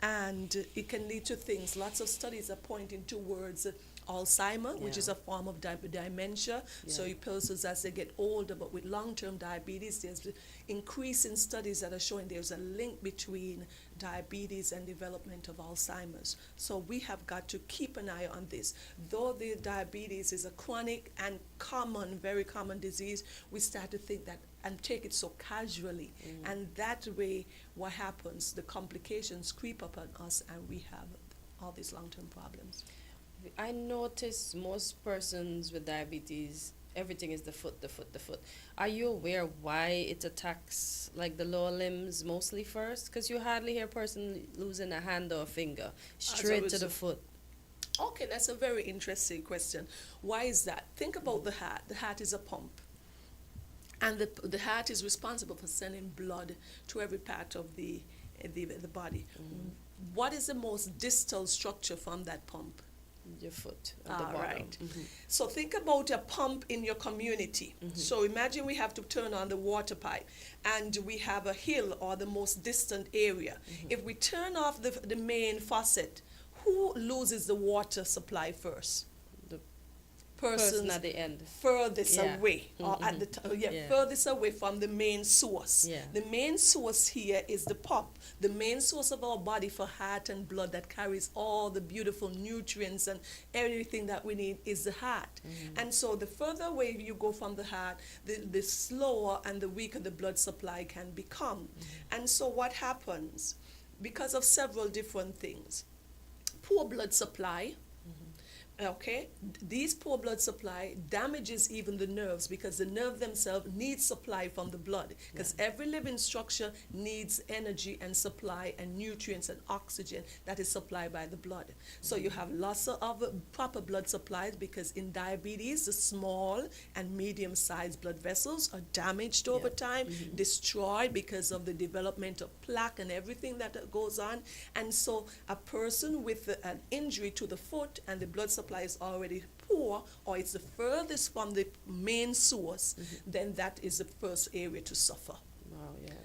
And it can lead to things. Lots of studies are pointing towards Alzheimer, which is a form of dementia. So persons as they get older, but with long-term diabetes, there's increasing studies that are showing there's a link between diabetes and development of Alzheimer's. So we have got to keep an eye on this. Though the diabetes is a chronic and common, very common disease, we start to think that and take it so casually. And that way, what happens, the complications creep up on us and we have all these long-term problems. I notice most persons with diabetes, everything is the foot, the foot, the foot. Are you aware why it attacks like the lower limbs mostly first? Because you hardly hear a person losing a hand or a finger, straight to the foot. Okay, that's a very interesting question. Why is that? Think about the heart. The heart is a pump. And the heart is responsible for sending blood to every part of the body. What is the most distal structure from that pump? Your foot at the bottom. Right. So think about a pump in your community. So imagine we have to turn on the water pipe and we have a hill or the most distant area. If we turn off the main faucet, who loses the water supply first? Person at the end, furthest away, or at the furthest away from the main source. The main source here is the pump, the main source of our body for heart and blood that carries all the beautiful nutrients and everything that we need is the heart. And so the further away you go from the heart, the slower and the weaker the blood supply can become. And so what happens? Because of several different things, poor blood supply. Okay, these poor blood supply damages even the nerves because the nerve themselves needs supply from the blood because every living structure needs energy and supply and nutrients and oxygen that is supplied by the blood. So you have loss of proper blood supplies because in diabetes, the small and medium-sized blood vessels are damaged over time, destroyed because of the development of plaque and everything that goes on. And so a person with an injury to the foot and the blood supply is already poor, or it's the furthest from the main source, then that is the first area to suffer.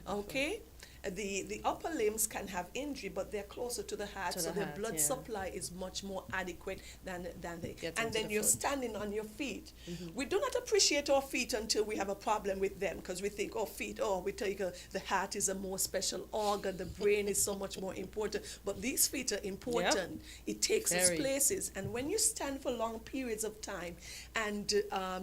Okay? the upper limbs can have injury, but they're closer to the heart, To so the their heart, blood yeah. supply is much more adequate than the. Get And into then the you're foot. standing on your feet. We do not appreciate our feet until we have a problem with them, because we think, oh, feet, oh, we take the heart is a more special organ, the brain is so much more important. But these feet are important. It takes us Very. places. And when you stand for long periods of time and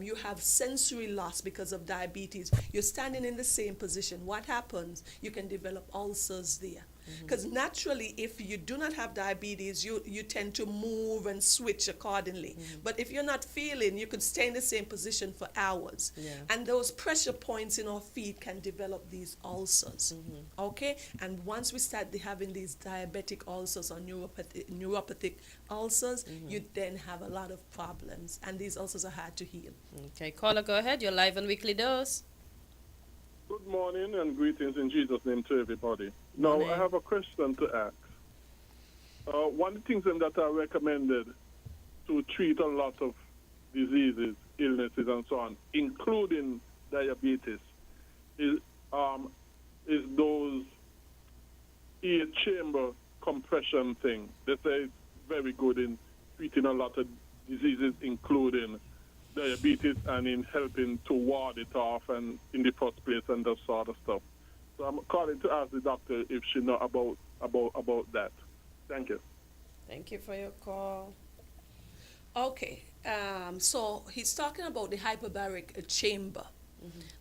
you have sensory loss because of diabetes, you're standing in the same position. What happens? You can develop ulcers there. Because naturally, if you do not have diabetes, you tend to move and switch accordingly. But if you're not feeling, you could stay in the same position for hours. Yeah. And those pressure points in our feet can develop these ulcers. Okay? And once we start having these diabetic ulcers or neuropathic ulcers, you then have a lot of problems. And these ulcers are hard to heal. Okay, caller, go ahead. You're live on Weekly Dose. Good morning and greetings in Jesus' name to everybody. Now, I have a question to ask. One of the things that are recommended to treat a lot of diseases, illnesses, and so on, including diabetes, is those ear chamber compression thing. They say it's very good in treating a lot of diseases, including diabetes, and in helping to ward it off and in the first place and that sort of stuff. So I'm calling to ask the doctor if she know about that. Thank you. Thank you for your call. Okay, so he's talking about the hyperbaric chamber,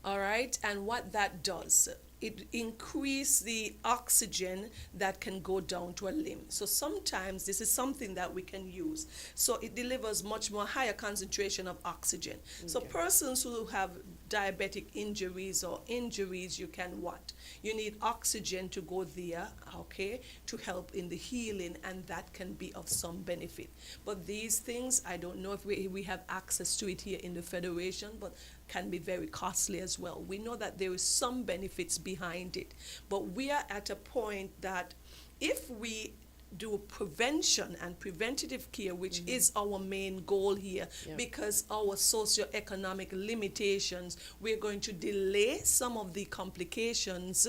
all right, and what that does. It increases the oxygen that can go down to a limb. So sometimes this is something that we can use. So it delivers much more higher concentration of oxygen. So persons who have diabetic injuries or injuries, you can what? You need oxygen to go there, okay, to help in the healing, and that can be of some benefit. But these things, I don't know if we have access to it here in the Federation, but can be very costly as well. We know that there is some benefits behind it, but we are at a point that if we do prevention and preventative care, which is our main goal here, because our socioeconomic limitations, we're going to delay some of the complications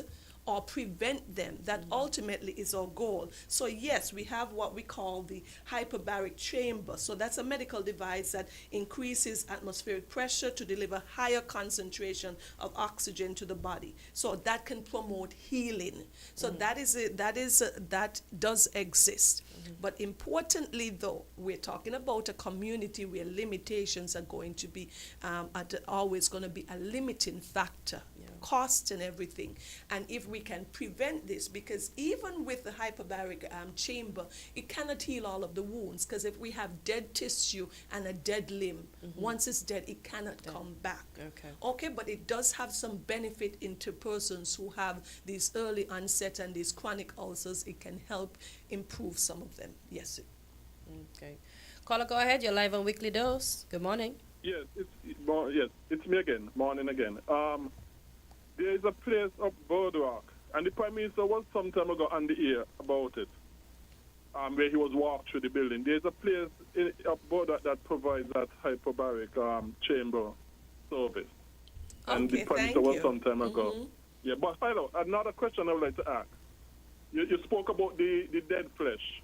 or prevent them. That ultimately is our goal. So yes, we have what we call the hyperbaric chamber. So that's a medical device that increases atmospheric pressure to deliver higher concentration of oxygen to the body. So that can promote healing. So that does exist. But importantly, though, we're talking about a community where limitations are going to be always going to be a limiting factor. Cost and everything. And if we can prevent this, because even with the hyperbaric chamber, it cannot heal all of the wounds, because if we have dead tissue and a dead limb, once it's dead, it cannot come back. Okay, but it does have some benefit into persons who have these early onset and these chronic ulcers. It can help improve some of them. Yes. Okay. Caller, go ahead. You're live on Weekly Dose. Good morning. Yes, it's me again. Morning again. There is a place up Boardwalk, and the Prime Minister was some time ago on the air about it, where he was walked through the building. There's a place up Boardwalk that provides that hyperbaric chamber service. And the Prime Minister was some time ago. Yeah, but find out, another question I would like to ask. You spoke about the dead flesh.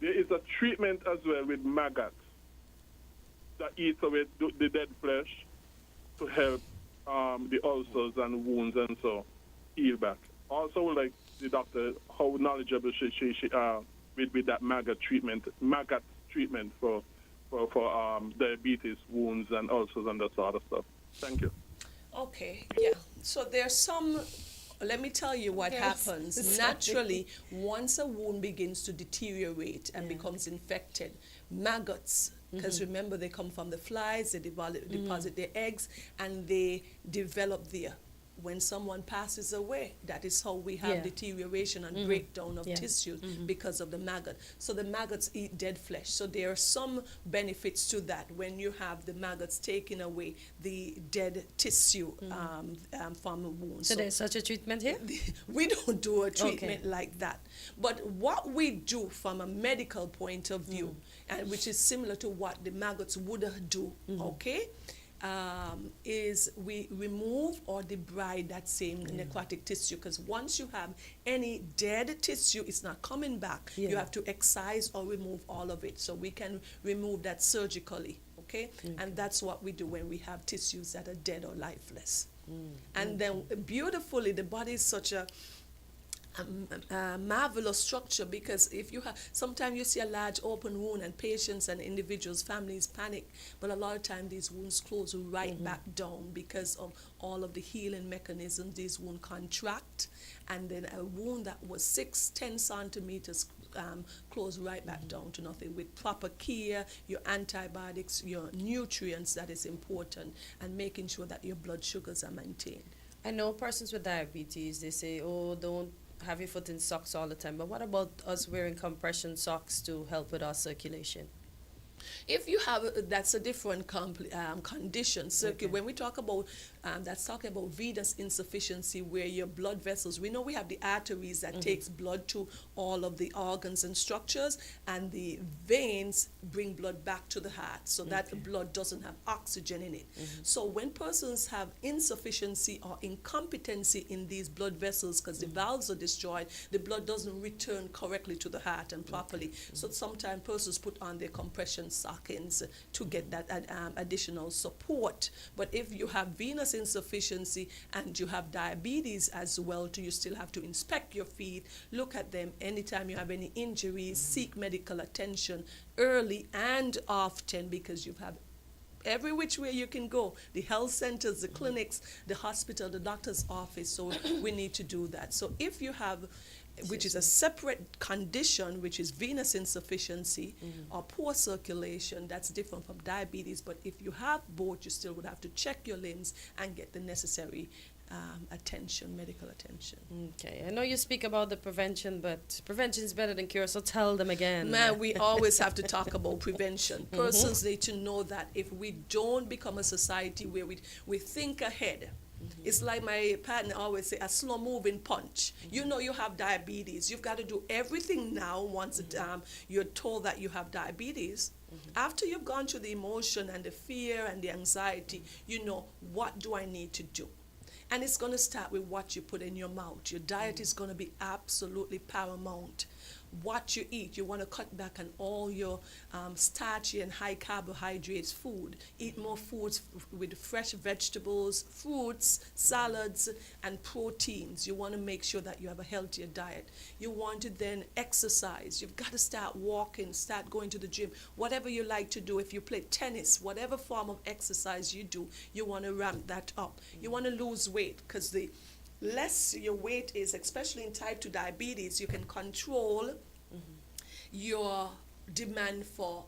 There is a treatment as well with maggots that eats away the dead flesh to help the ulcers and wounds and so heal back. Also, like the doctor, how knowledgeable she with that maggot treatment for diabetes, wounds, and ulcers and that sort of stuff. Thank you. Okay, yeah. So there's some. Let me tell you what happens. Naturally, once a wound begins to deteriorate and becomes infected, maggots, because remember, they come from the flies, they deposit their eggs, and they develop there. When someone passes away, that is how we have deterioration and breakdown of tissues because of the maggot. So the maggots eat dead flesh. So there are some benefits to that when you have the maggots taking away the dead tissue from a wound. So there's such a treatment here? We don't do a treatment like that. But what we do from a medical point of view, and which is similar to what the maggots would do, okay? is we remove or debride that same necrotic tissue, because once you have any dead tissue, it's not coming back. You have to excise or remove all of it. So we can remove that surgically, okay? And that's what we do when we have tissues that are dead or lifeless. And then beautifully, the body is such a marvelous structure, because if you have, sometimes you see a large open wound and patients and individuals, families panic, but a lot of times these wounds close right back down because of all of the healing mechanisms. These wounds contract, and then a wound that was 6-10 centimeters close right back down to nothing. With proper care, your antibiotics, your nutrients, that is important, and making sure that your blood sugars are maintained. I know persons with diabetes, they say, oh, don't have your foot in socks all the time. But what about us wearing compression socks to help with our circulation? If you have, that's a different condition. So when we talk about, that's talking about venous insufficiency, where your blood vessels, we know we have the arteries that takes blood to all of the organs and structures, and the veins bring blood back to the heart, so that the blood doesn't have oxygen in it. So when persons have insufficiency or incompetency in these blood vessels, because the valves are destroyed, the blood doesn't return correctly to the heart and properly. So sometimes persons put on their compression stockings to get that additional support. But if you have venous insufficiency and you have diabetes as well, you still have to inspect your feet, look at them. Anytime you have any injuries, seek medical attention early and often, because you have every which way you can go, the health centers, the clinics, the hospital, the doctor's office. So we need to do that. So if you have, which is a separate condition, which is venous insufficiency or poor circulation, that's different from diabetes. But if you have both, you still would have to check your limbs and get the necessary attention, medical attention. Okay, I know you speak about the prevention, but prevention is better than cure, so tell them again. Man, we always have to talk about prevention. Persons need to know that if we don't become a society where we think ahead, it's like my partner always say, a slow-moving punch. You know you have diabetes. You've got to do everything now once you're told that you have diabetes. After you've gone through the emotion and the fear and the anxiety, you know, what do I need to do? And it's going to start with what you put in your mouth. Your diet is going to be absolutely paramount. What you eat, you want to cut back on all your starchy and high carbohydrates food. Eat more foods with fresh vegetables, fruits, salads, and proteins. You want to make sure that you have a healthier diet. You want to then exercise. You've got to start walking, start going to the gym. Whatever you like to do, if you play tennis, whatever form of exercise you do, you want to ramp that up. You want to lose weight, because the less your weight is, especially in type 2 diabetes, you can control your demand for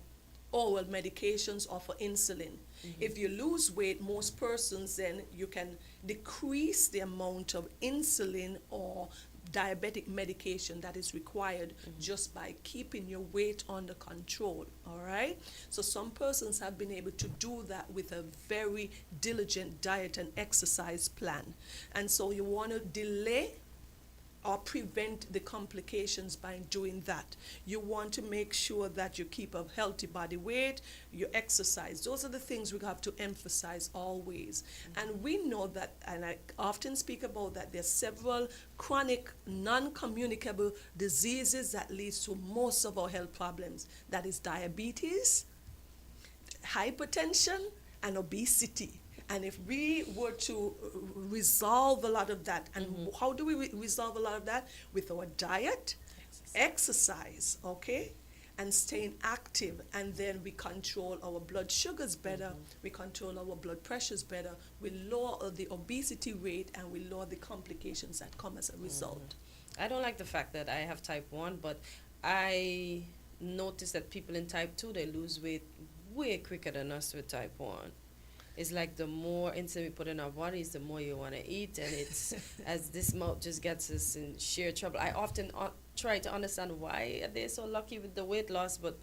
oral medications or for insulin. If you lose weight, most persons, then you can decrease the amount of insulin or diabetic medication that is required just by keeping your weight under control, all right? So some persons have been able to do that with a very diligent diet and exercise plan. And so you want to delay or prevent the complications by doing that. You want to make sure that you keep a healthy body weight, you exercise. Those are the things we have to emphasize always. And we know that, and I often speak about that, there's several chronic, non-communicable diseases that leads to most of our health problems. That is diabetes, hypertension, and obesity. And if we were to resolve a lot of that, and how do we resolve a lot of that? With our diet, exercise, okay? And staying active, and then we control our blood sugars better, we control our blood pressures better, we lower the obesity rate, and we lower the complications that come as a result. I don't like the fact that I have type 1, but I notice that people in type 2, they lose weight way quicker than us with type 1. It's like the more insulin we put in our bodies, the more you want to eat, and it's as this mouth just gets us in sheer trouble. I often try to understand why are they so lucky with the weight loss, but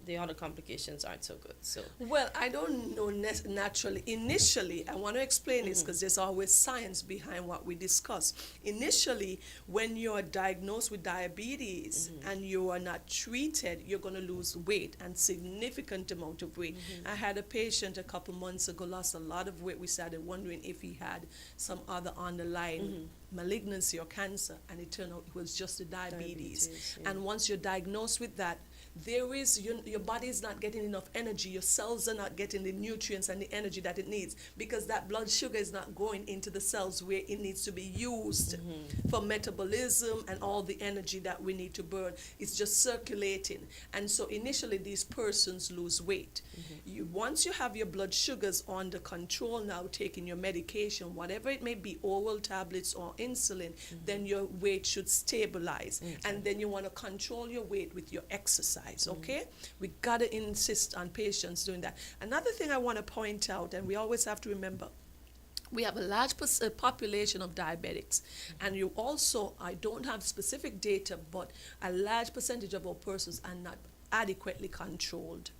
the other complications aren't so good. So Well, I don't know naturally. Initially, I want to explain this because there's always science behind what we discuss. Initially, when you're diagnosed with diabetes and you are not treated, you're going to lose weight and significant amount of weight. I had a patient a couple months ago lost a lot of weight. We started wondering if he had some other underlying malignancy or cancer, and it turned out it was just the diabetes. And once you're diagnosed with that, there is your body is not getting enough energy, your cells are not getting the nutrients and the energy that it needs, because that blood sugar is not going into the cells where it needs to be used for metabolism and all the energy that we need to burn. It's just circulating. And so initially these persons lose weight. Once you have your blood sugars under control now, taking your medication, whatever it may be, oral tablets or insulin, then your weight should stabilize. And then you want to control your weight with your exercise. Okay, we got to insist on patients doing that. Another thing I want to point out, and we always have to remember, we have a large population of diabetics, and you also, I don't have specific data, but a large percentage of our persons are not adequately controlled.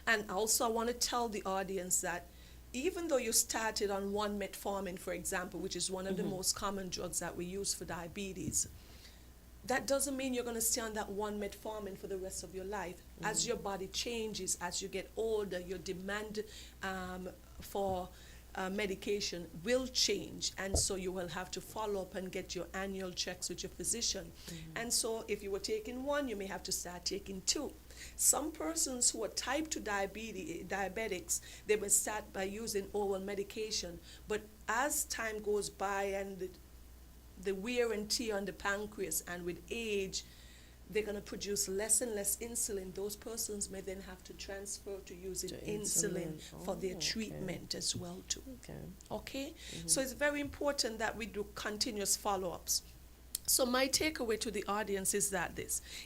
And also I want to tell the audience that even though you started on one metformin, for example, which is one of the most common drugs that we use for diabetes, that doesn't mean you're going to stay on that one metformin for the rest of your life. As your body changes, as you get older, your demand for medication will change, and so you will have to follow up and get your annual checks with your physician. And so if you were taking one, you may have to start taking two. Some persons who are type 2 diabetics, they will start by using oral medication, but as time goes by and the wear and tear on the pancreas, and with age, they're going to produce less and less insulin. Those persons may then have to transfer to using insulin for their treatment as well too. Okay? So it's very important that we do continuous follow-ups. So my takeaway to the audience is that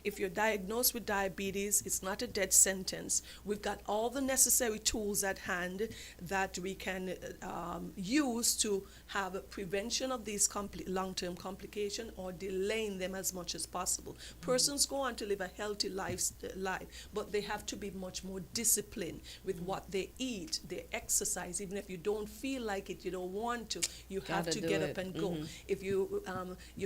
if you're diagnosed with diabetes, it's not a death sentence. We've got all the necessary tools at hand that we can use to have a prevention of these long-term complications or delaying them as much as possible. Persons go on to live a healthy life, but they have to be much more disciplined with what they eat, their exercise. Even if you don't feel like it, you don't want to, you have to get up and go. If you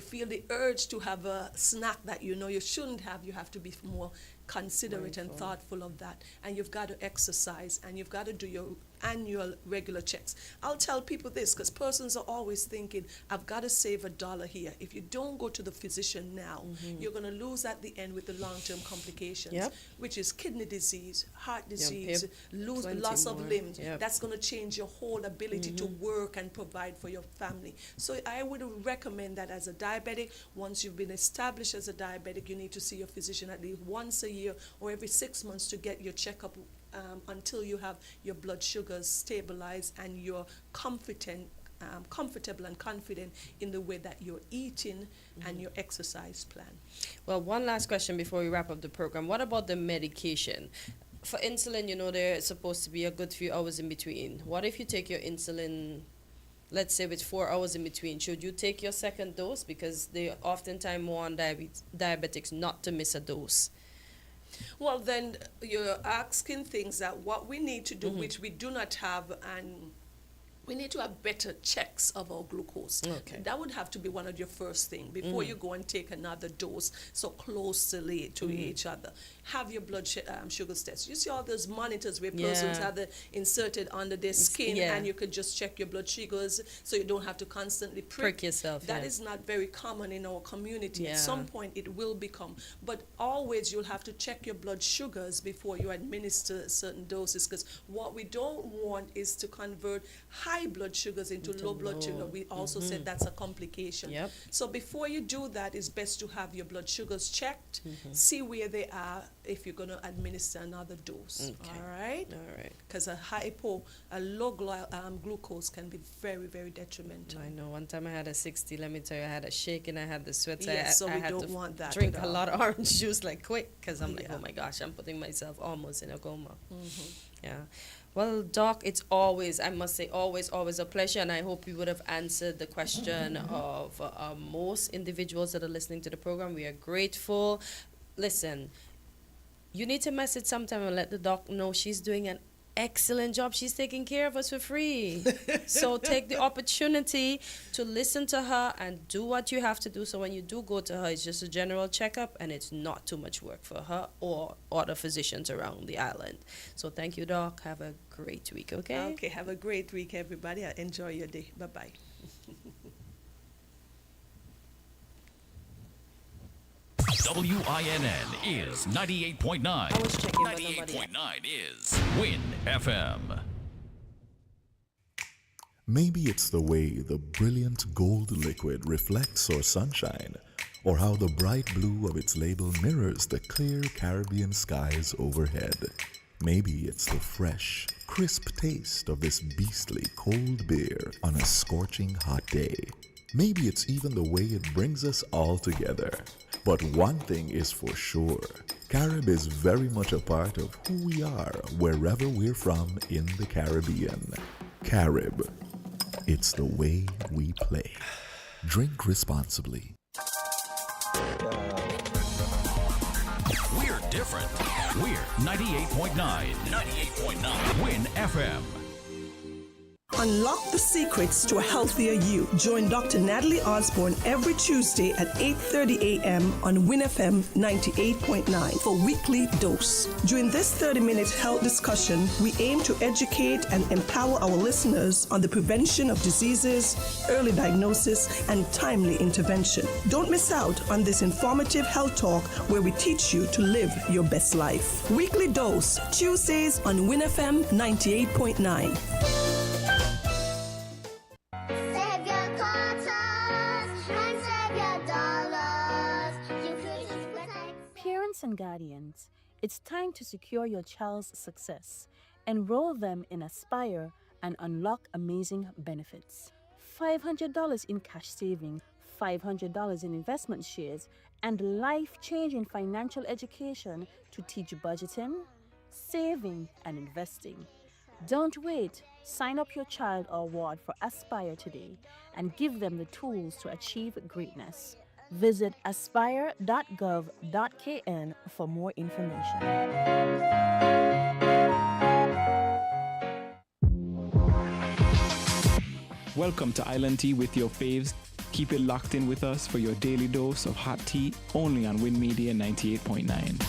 feel the urge to have a snack that you know you shouldn't have, you have to be more considerate and thoughtful of that. And you've got to exercise, and you've got to do your annual regular checks. I'll tell people this because persons are always thinking, I've got to save $1 here. If you don't go to the physician now, you're going to lose at the end with the long-term complications, which is kidney disease, heart disease, loss of limbs. That's going to change your whole ability to work and provide for your family. So I would recommend that as a diabetic, once you've been established as a diabetic, you need to see your physician at least once a year or every 6 months to get your checkup until you have your blood sugars stabilized and you're comfortable and confident in the way that you're eating and your exercise plan. Well, one last question before we wrap up the program. What about the medication? For insulin, there's supposed to be a good few hours in between. What if you take your insulin, let's say with 4 hours in between? Should you take your second dose? Because they oftentimes want diabetics not to miss a dose. Well, then you're asking things that what we need to do, which we do not have, and we need to have better checks of our glucose. That would have to be one of your first things before you go and take another dose so closely to each other. Have your blood sugars test. You see all those monitors where persons have it inserted under their skin, and you could just check your blood sugars so you don't have to constantly prick yourself. That is not very common in our community. At some point it will become, but always you'll have to check your blood sugars before you administer certain doses, because what we don't want is to convert high blood sugars into low blood sugar. We also said that's a complication. So before you do that, it's best to have your blood sugars checked, see where they are if you're going to administer another dose. All right? Because a low glucose can be very, very detrimental. I know. One time I had a 60. Let me tell you, I had a shake and I had the sweats. So I we had don't to want that. drink a lot of orange juice quick, because I'm like, oh my gosh, I'm putting myself almost in a coma. Well, Doc, it's always, I must say, always a pleasure, and I hope we would have answered the question of most individuals that are listening to the program. We are grateful. Listen, you need to message sometime and let the doc know she's doing an excellent job. She's taking care of us for free. So take the opportunity to listen to her and do what you have to do. So when you do go to her, it's just a general checkup and it's not too much work for her or other physicians around the island. So thank you, Doc. Have a great week, okay? Okay, have a great week, everybody. Enjoy your day. Bye-bye. WINN is 98.9. 98.9 is Win FM. Maybe it's the way the brilliant gold liquid reflects our sunshine, or how the bright blue of its label mirrors the clear Caribbean skies overhead. Maybe it's the fresh, crisp taste of this beastly cold beer on a scorching hot day. Maybe it's even the way it brings us all together. But one thing is for sure, Carib is very much a part of who we are wherever we're from in the Caribbean. Carib, it's the way we play. Drink responsibly. We're different. We're 98.9. 98.9 Win FM. Unlock the secrets to a healthier you. Join Dr. Natalie Osborne every Tuesday at 8:30 a.m. on WinFM 98.9 for Weekly Dose. During this 30-minute health discussion, we aim to educate and empower our listeners on the prevention of diseases, early diagnosis, and timely intervention. Don't miss out on this informative health talk where we teach you to live your best life. Weekly Dose, Tuesdays on WinFM 98.9. Parents and guardians, it's time to secure your child's success. Enroll them in Aspire and unlock amazing benefits. $500 in cash savings, $500 in investment shares, and life-changing financial education to teach budgeting, saving, and investing. Don't wait. Sign up your child or ward for Aspire today and give them the tools to achieve greatness. Visit aspire.gov.kn for more information. Welcome to Island Tea with your faves. Keep it locked in with us for your daily dose of hot tea only on Win Media 98.9.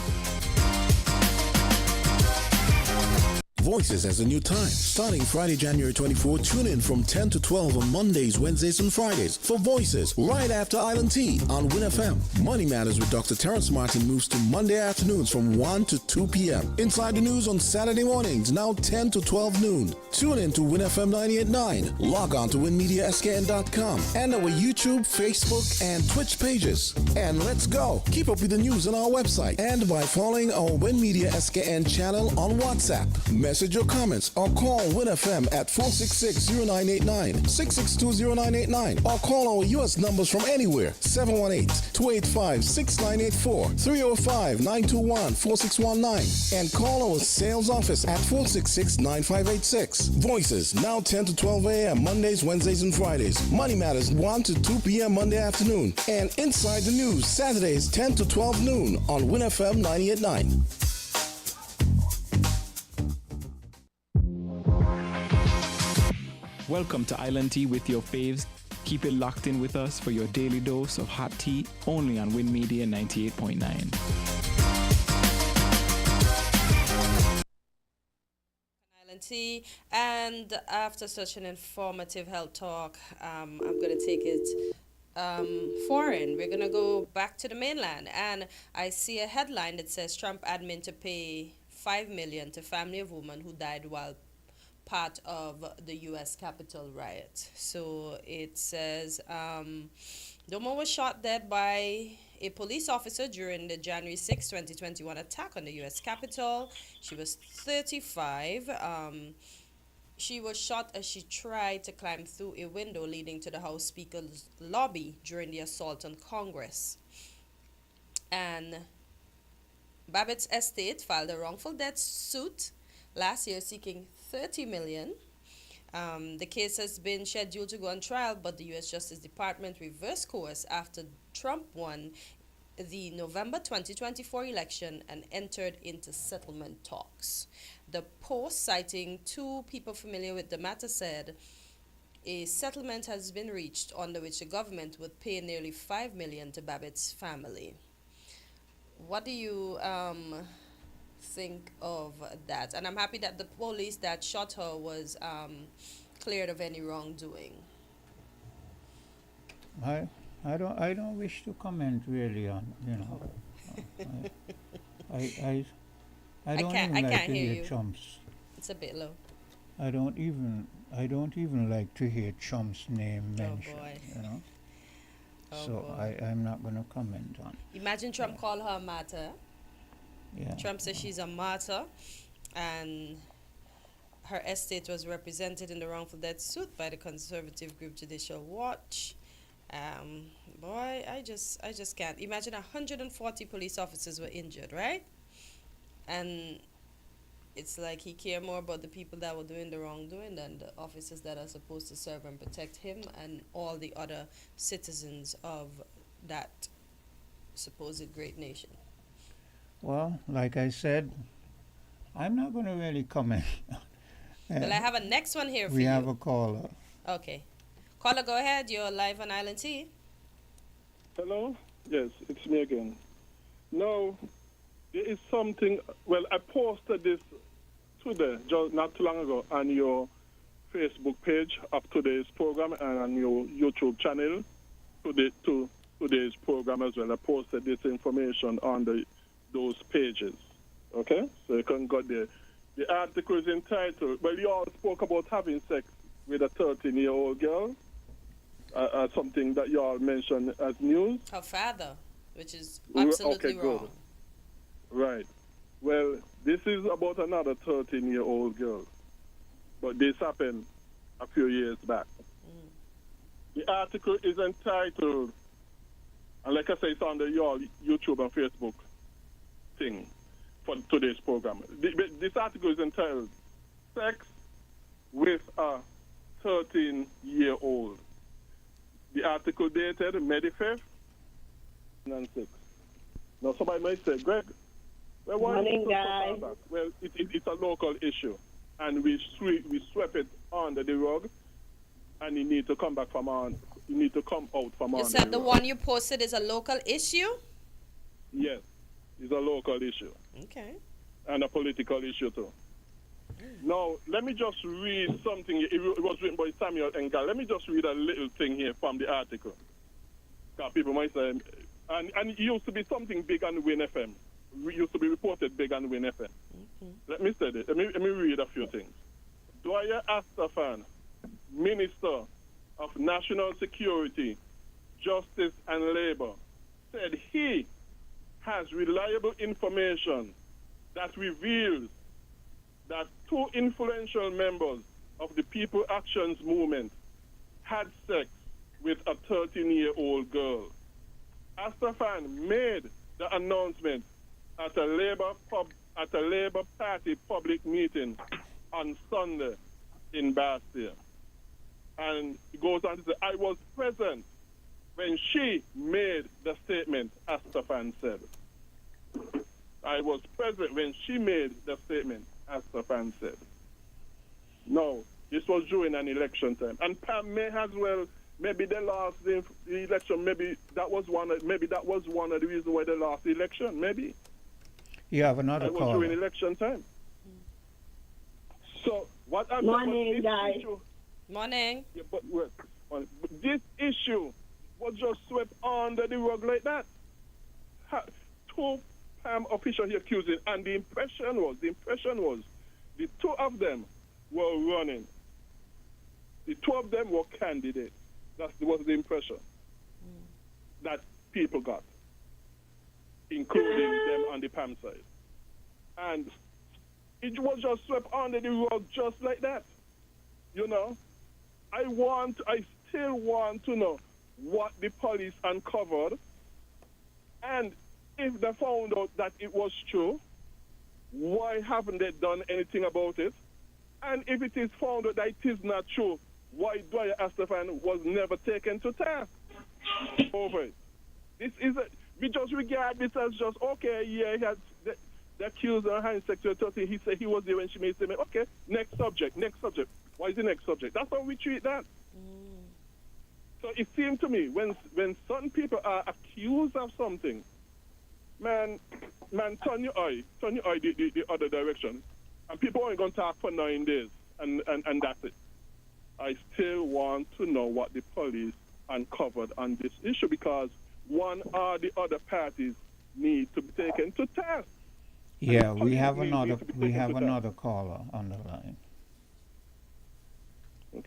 Voices has a new time. Starting Friday, January 24, tune in from 10 to 12 on Mondays, Wednesdays, and Fridays for Voices right after Island Tea on Win FM. Money Matters with Dr. Terrence Martin moves to Monday afternoons from 1 to 2 p.m. Inside the News on Saturday mornings, now 10 to 12 noon. Tune in to Win FM 98.9. Log on to winmediaskn.com and our YouTube, Facebook, and Twitch pages. And let's go. Keep up with the news on our website and by following our Win Media SKN channel on WhatsApp. Message your comments or call WinFM at 466-0989, 662-0989, or call our U.S. numbers from anywhere, 718-285-6984, 305-921-4619, and call our sales office at 466-9586. Voices, now 10 to 12 a.m. Mondays, Wednesdays, and Fridays. Money Matters, 1 to 2 p.m. Monday afternoon. And Inside the News, Saturdays, 10 to 12 noon on WinFM 98.9. Welcome to Island Tea with your faves. Keep it locked in with us for your daily dose of hot tea only on Win Media 98.9. Island Tea, and after such an informative health talk, I'm going to take it foreign. We're going to go back to the mainland, and I see a headline that says Trump admin to pay $5 million to family of woman who died while part of the U.S. Capitol riot. So it says the woman was shot dead by a police officer during the January 6, 2021 attack on the U.S. Capitol. She was 35. She was shot as she tried to climb through a window leading to the House Speaker's lobby during the assault on Congress. And Babbitt's estate filed a wrongful death suit last year seeking $30 million. The case has been scheduled to go on trial, but the U.S. Justice Department reversed course after Trump won the November 2024 election and entered into settlement talks. The Post, citing two people familiar with the matter, said a settlement has been reached under which the government would pay nearly $5 million to Babbitt's family. What do you think of that? And I'm happy that the police that shot her was cleared of any wrongdoing. I don't wish to comment really on, you know. I don't even like to hear chumps. It's a bit low. I don't even like to hear Trump's name mentioned. Oh boy. You know. Oh So boy. I'm not going to comment on. Imagine Trump call her a martyr. Yeah. Trump says she's a martyr, and her estate was represented in the wrongful death suit by the conservative group Judicial Watch. Boy, I just can't imagine. 140 police officers were injured, right? And it's like he cared more about the people that were doing the wrongdoing than the officers that are supposed to serve and protect him and all the other citizens of that supposed great nation. Well, like I said, I'm not going to really comment. Well, I have a next one here for We you. have a caller. Okay. Caller, go ahead. You're live on Island T. Hello? Yes, it's me again. No, there is something. Well, I posted this today, just not too long ago, on your Facebook page of today's program and on your YouTube channel to today's program as well. I posted this information on those pages. Okay? So you can go there. The article is entitled, well, you all spoke about having sex with a 13-year-old girl. Something that you all mentioned as news. Her father, which is absolutely wrong. Right. Well, this is about another 13-year-old girl. But this happened a few years back. The article is entitled, and like I say, it's on your YouTube and Facebook thing for today's program. This article is entitled, Sex with a 13-year-old. The article dated May 5th, 2006. Now, somebody might say, Greg, well, why Morning, is it so guys. far back? Well, it's a local issue, and we swept it under the rug, and you need to come back from on. You need to come out from You under said the rug. one you posted is a local issue? Yes, it's a local issue. Okay. And a political issue, too. Now, let me just read something. It was written by Samuel Engel. Let me just read a little thing here from the article. Because people might say, and it used to be something big on Win FM. It used to be reported big on Win FM. Let me say this. Let me read a few things. Dwyer Astafan, Minister of National Security, Justice and Labor, said he has reliable information that reveals that two influential members of the People Actions Movement had sex with a 13-year-old girl. Astafan made the announcement at a Labour Party public meeting on Sunday in Bastille. And he goes on to say, I was present when she made the statement, Astafan said. I was present when she made the statement, Astafan said. No, this was during an election time. And Pam may as well, maybe they lost the election, maybe that was one of the reasons why they lost the election, maybe. You have another It was caller. during election time. So what I'm Morning, guys. Morning. Yeah, but this issue was just swept under the rug like that. Two PAM officials here accusing, and the impression was the two of them were running. The two of them were candidates. That was the impression that people got, including them on the PAM side. And it was just swept under the rug just like that. You know, I still want to know what the police uncovered, and if they found out that it was true, why haven't they done anything about it? And if it is found out that it is not true, why Dwyer Astafan was never taken to task over it? we just regard this as just, okay, yeah, he had the accuser had sexual assault. He said he was there when she made statement. Okay, next subject. What is the next subject? That's how we treat that. So it seemed to me when certain people are accused of something, man, turn your eye the other direction. And people aren't going to talk for 9 days, and that's it. I still want to know what the police uncovered on this issue, because one or the other parties need to be taken to task. Yeah, we have another caller on the line.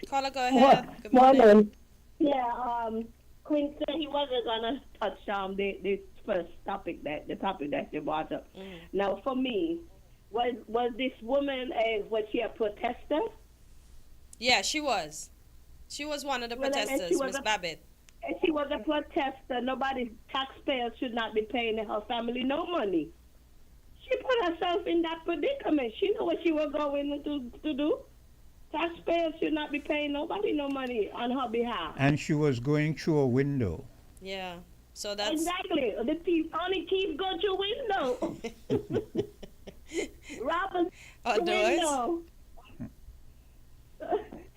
Caller, go ahead. Good morning. Yeah, Quinn said he wasn't gonna touch the first topic that you brought up. Now, for me, was this woman was she a protester? Yeah, she was. She was one of the protesters, Miss Babbitt. If she was a protester, taxpayers should not be paying her family no money. She put herself in that predicament. She knew what she was going to do. Taxpayers should not be paying nobody no money on her behalf. And she was going through a window. Yeah. So that's exactly. The only thief go through window. Robbers window.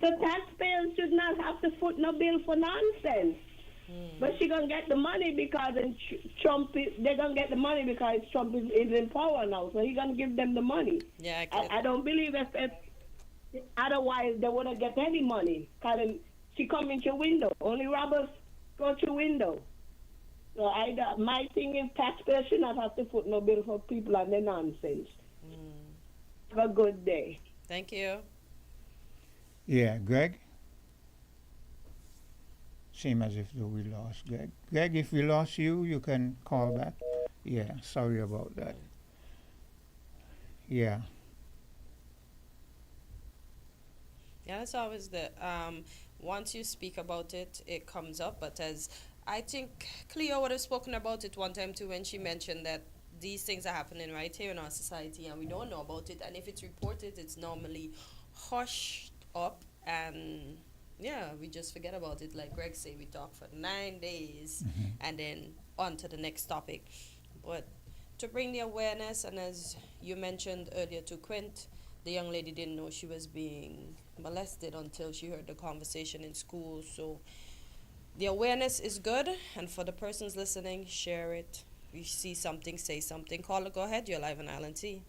So taxpayers should not have to foot no bill for nonsense. But she gonna get the money because they're gonna get the money because Trump is in power now. So he's gonna give them the money. Yeah, I don't believe if otherwise they wouldn't get any money. Cause she come in your window. Only robbers go through window. So my thing is taxpayers should not have to foot no bill for people and their nonsense. Have a good day. Thank you. Yeah, Greg? Same as if we lost Greg. Greg, if we lost you, you can call back. Yeah, sorry about that. Yeah. Yeah, that's always the once you speak about it, it comes up. But as I think Cleo would have spoken about it one time too when she mentioned that these things are happening right here in our society and we don't know about it. And if it's reported, it's normally hushed up and yeah, we just forget about it. Like Greg said, we talk for 9 days and then on to the next topic. But to bring the awareness, and as you mentioned earlier to Quint, the young lady didn't know she was being molested until she heard the conversation in school. So the awareness is good, and for the persons listening, share it. If you see something, say something. Caller, go ahead. You're live on Island T.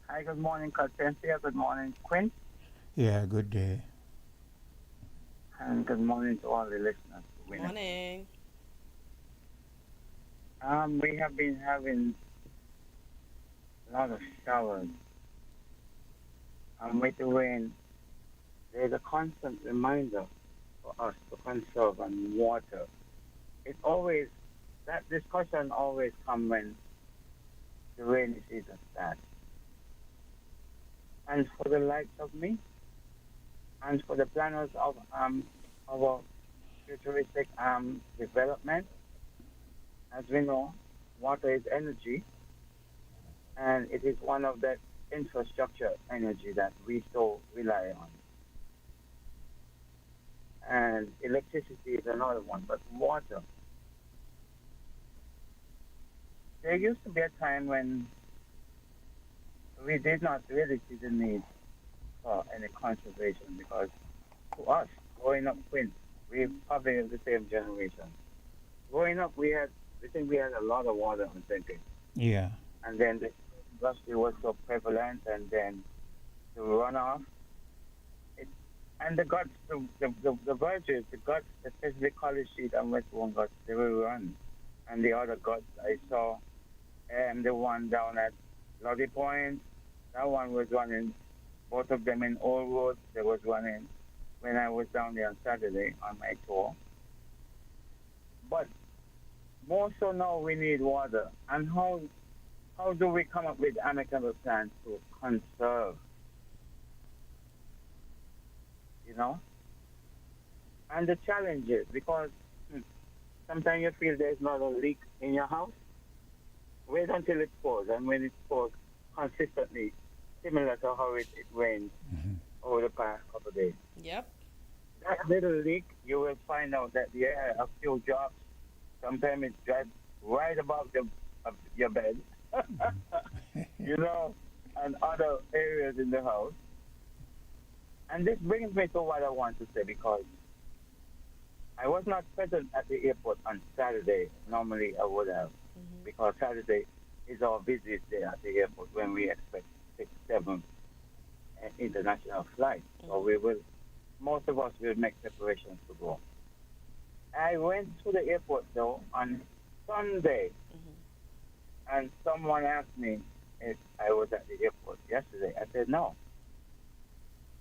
Hi, good morning, Constantia. Good morning, Quint. Yeah, good day. And good morning to all the listeners. Good morning. We have been having a lot of showers. And with the rain, there's a constant reminder for us to conserve on water. That discussion always comes when the rainy season starts. And for the likes of me, and for the planners of our futuristic development, as we know, water is energy, and it is one of the infrastructure energy that we so rely on. And electricity is another one, but water. There used to be a time when we did not really see the need for any conservation because to us, growing up, we probably have the same generation. Growing up, we think we had a lot of water on St. Yeah. And then the industry was so prevalent, and then the runoff. And the guts, the verges, the guts, especially College Street and Westbourne guts, they will run. And the other guts I saw, the one down at Lottie Point, that one was running. Both of them in Old Road, they was running when I was down there on Saturday on my tour. But more so now we need water. And how do we come up with amicable plans to conserve? You know? And the challenges, because sometimes you feel there's not a leak in your house. Wait until it pours, and when it pours consistently, similar to how it rains over the past couple of days. Yep. That little leak, you will find out that there are a few drops Sometimes it drives right above your bed, you know, and other areas in the house. And this brings me to what I want to say because I was not present at the airport on Saturday. Normally I would have, because Saturday is our busiest day at the airport when we expect 6, 7 international flights. So most of us will make preparations to go. I went to the airport though on Sunday, and someone asked me if I was at the airport yesterday. I said no.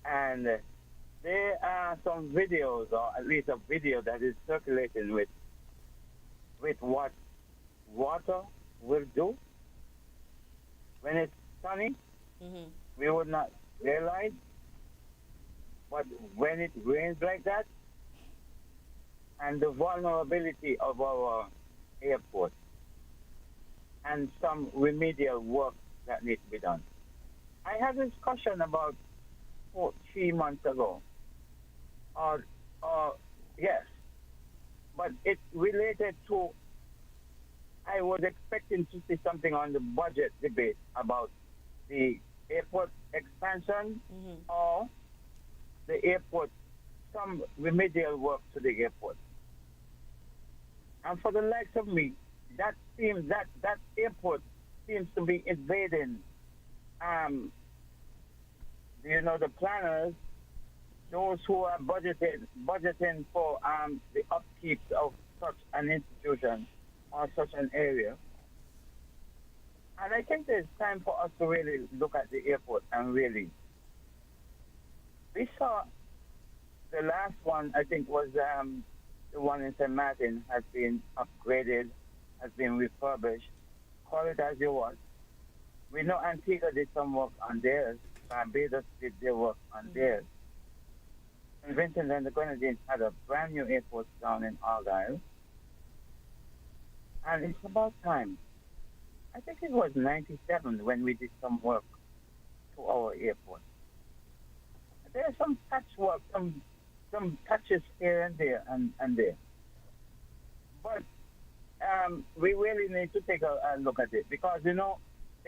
And there are some videos, or at least a video that is circulating with what water will do when it's sunny. We would not realize, but when it rains like that, and the vulnerability of our airport, and some remedial work that needs to be done. I had a discussion about 3 months ago, yes, but it related to, I was expecting to see something on the budget debate about the airport expansion or the airport, some remedial work to the airport. And for the likes of me, that airport seems to be invading, the planners, those who are budgeting for the upkeep of such an institution or such an area. And I think there's time for us to really look at the airport and really. We saw the last one, I think, was the one in St. Martin has been upgraded, has been refurbished. Call it as you want. We know Antigua did some work on theirs. Barbados did their work on theirs. And Vincent and the Grenadines had a brand new airport down in Argyle. And it's about time. I think it was 97 when we did some work to our airport. There's some patchwork, some touches here and there and there. But we really need to take a look at it because, it's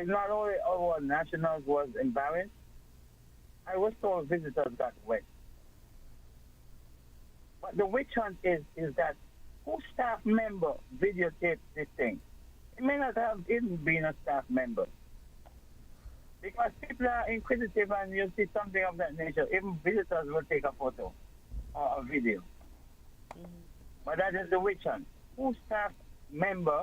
not only our nationals was embarrassed. I was told visitors got wet. But the witch hunt is that who staff member videotaped this thing? It may not have even been a staff member. Because people are inquisitive and you see something of that nature, even visitors will take a photo or a video. But that is the witch hunt. Who staff member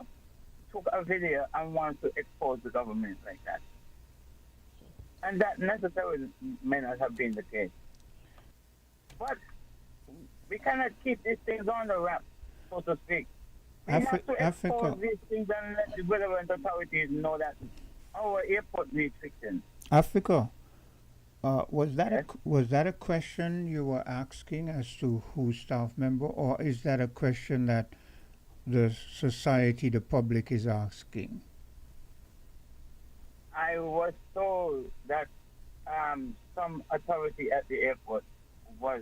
took a video and wants to expose the government like that? And that necessarily may not have been the case. But we cannot keep these things on the wrap, so to speak. We have to expose these things and let the relevant authorities know that our airport needs fixing. Africa, was that a question you were asking as to who's staff member, or is that a question that the society, the public is asking? I was told that some authority at the airport was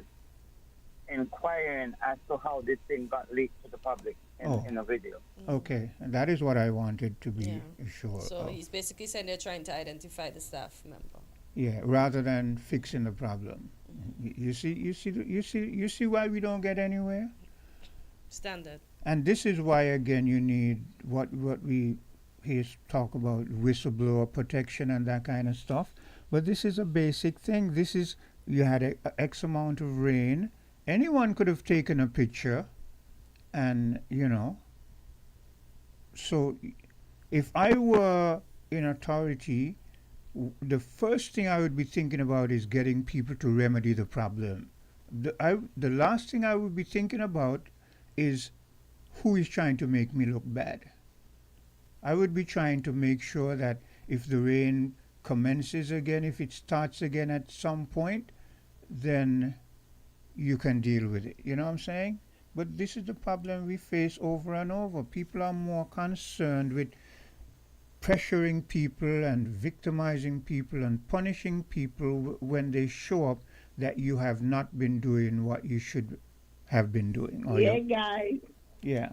inquiring as to how this thing got leaked to the public in a video. Okay, and that is what I wanted to be sure So of. he's basically saying they're trying to identify the staff member. Yeah, rather than fixing the problem. You see why we don't get anywhere? Standard. And this is why, again, you need what we hear talk about, whistleblower protection and that kind of stuff. But this is a basic thing. This is, you had a X amount of rain. Anyone could have taken a picture and, so if I were in authority, the first thing I would be thinking about is getting people to remedy the problem. The last thing I would be thinking about is who is trying to make me look bad. I would be trying to make sure that if the rain commences again, if it starts again at some point, then you can deal with it. You know what I'm saying? But this is the problem we face over and over. People are more concerned with pressuring people and victimizing people and punishing people when they show up that you have not been doing what you should have been doing. Yeah, guys. Yeah.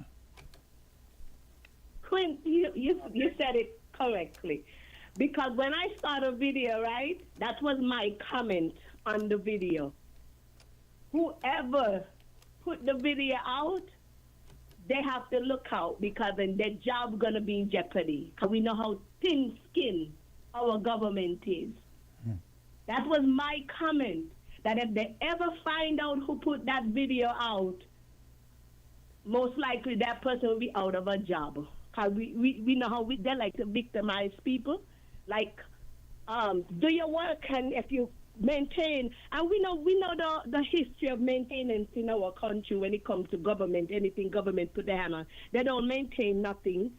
Quint, you said it correctly. Because when I saw the video, right, that was my comment on the video. Whoever put the video out, they have to look out because then their job gonna be in jeopardy. Cause we know how thin-skinned our government is. That was my comment. That if they ever find out who put that video out, most likely that person will be out of a job. Cause we know how they like to victimize people. Like, do your work, and if you maintain, and we know the history of maintenance in our country when it comes to government. Anything government put their hand on, they don't maintain nothing.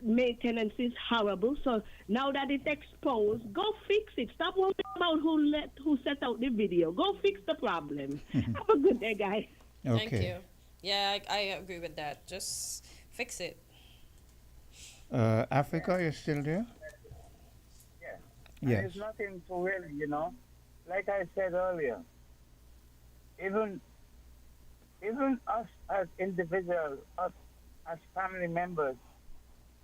Maintenance is horrible. So now that it's exposed, go fix it. Stop worrying about who set out the video. Go fix the problem. Have a good day, guys. Thank you. Yeah, I agree with that. Just fix it. Africa, you're still there? Yeah. Yes. There's nothing to really, like I said earlier, even us as individuals, us as family members,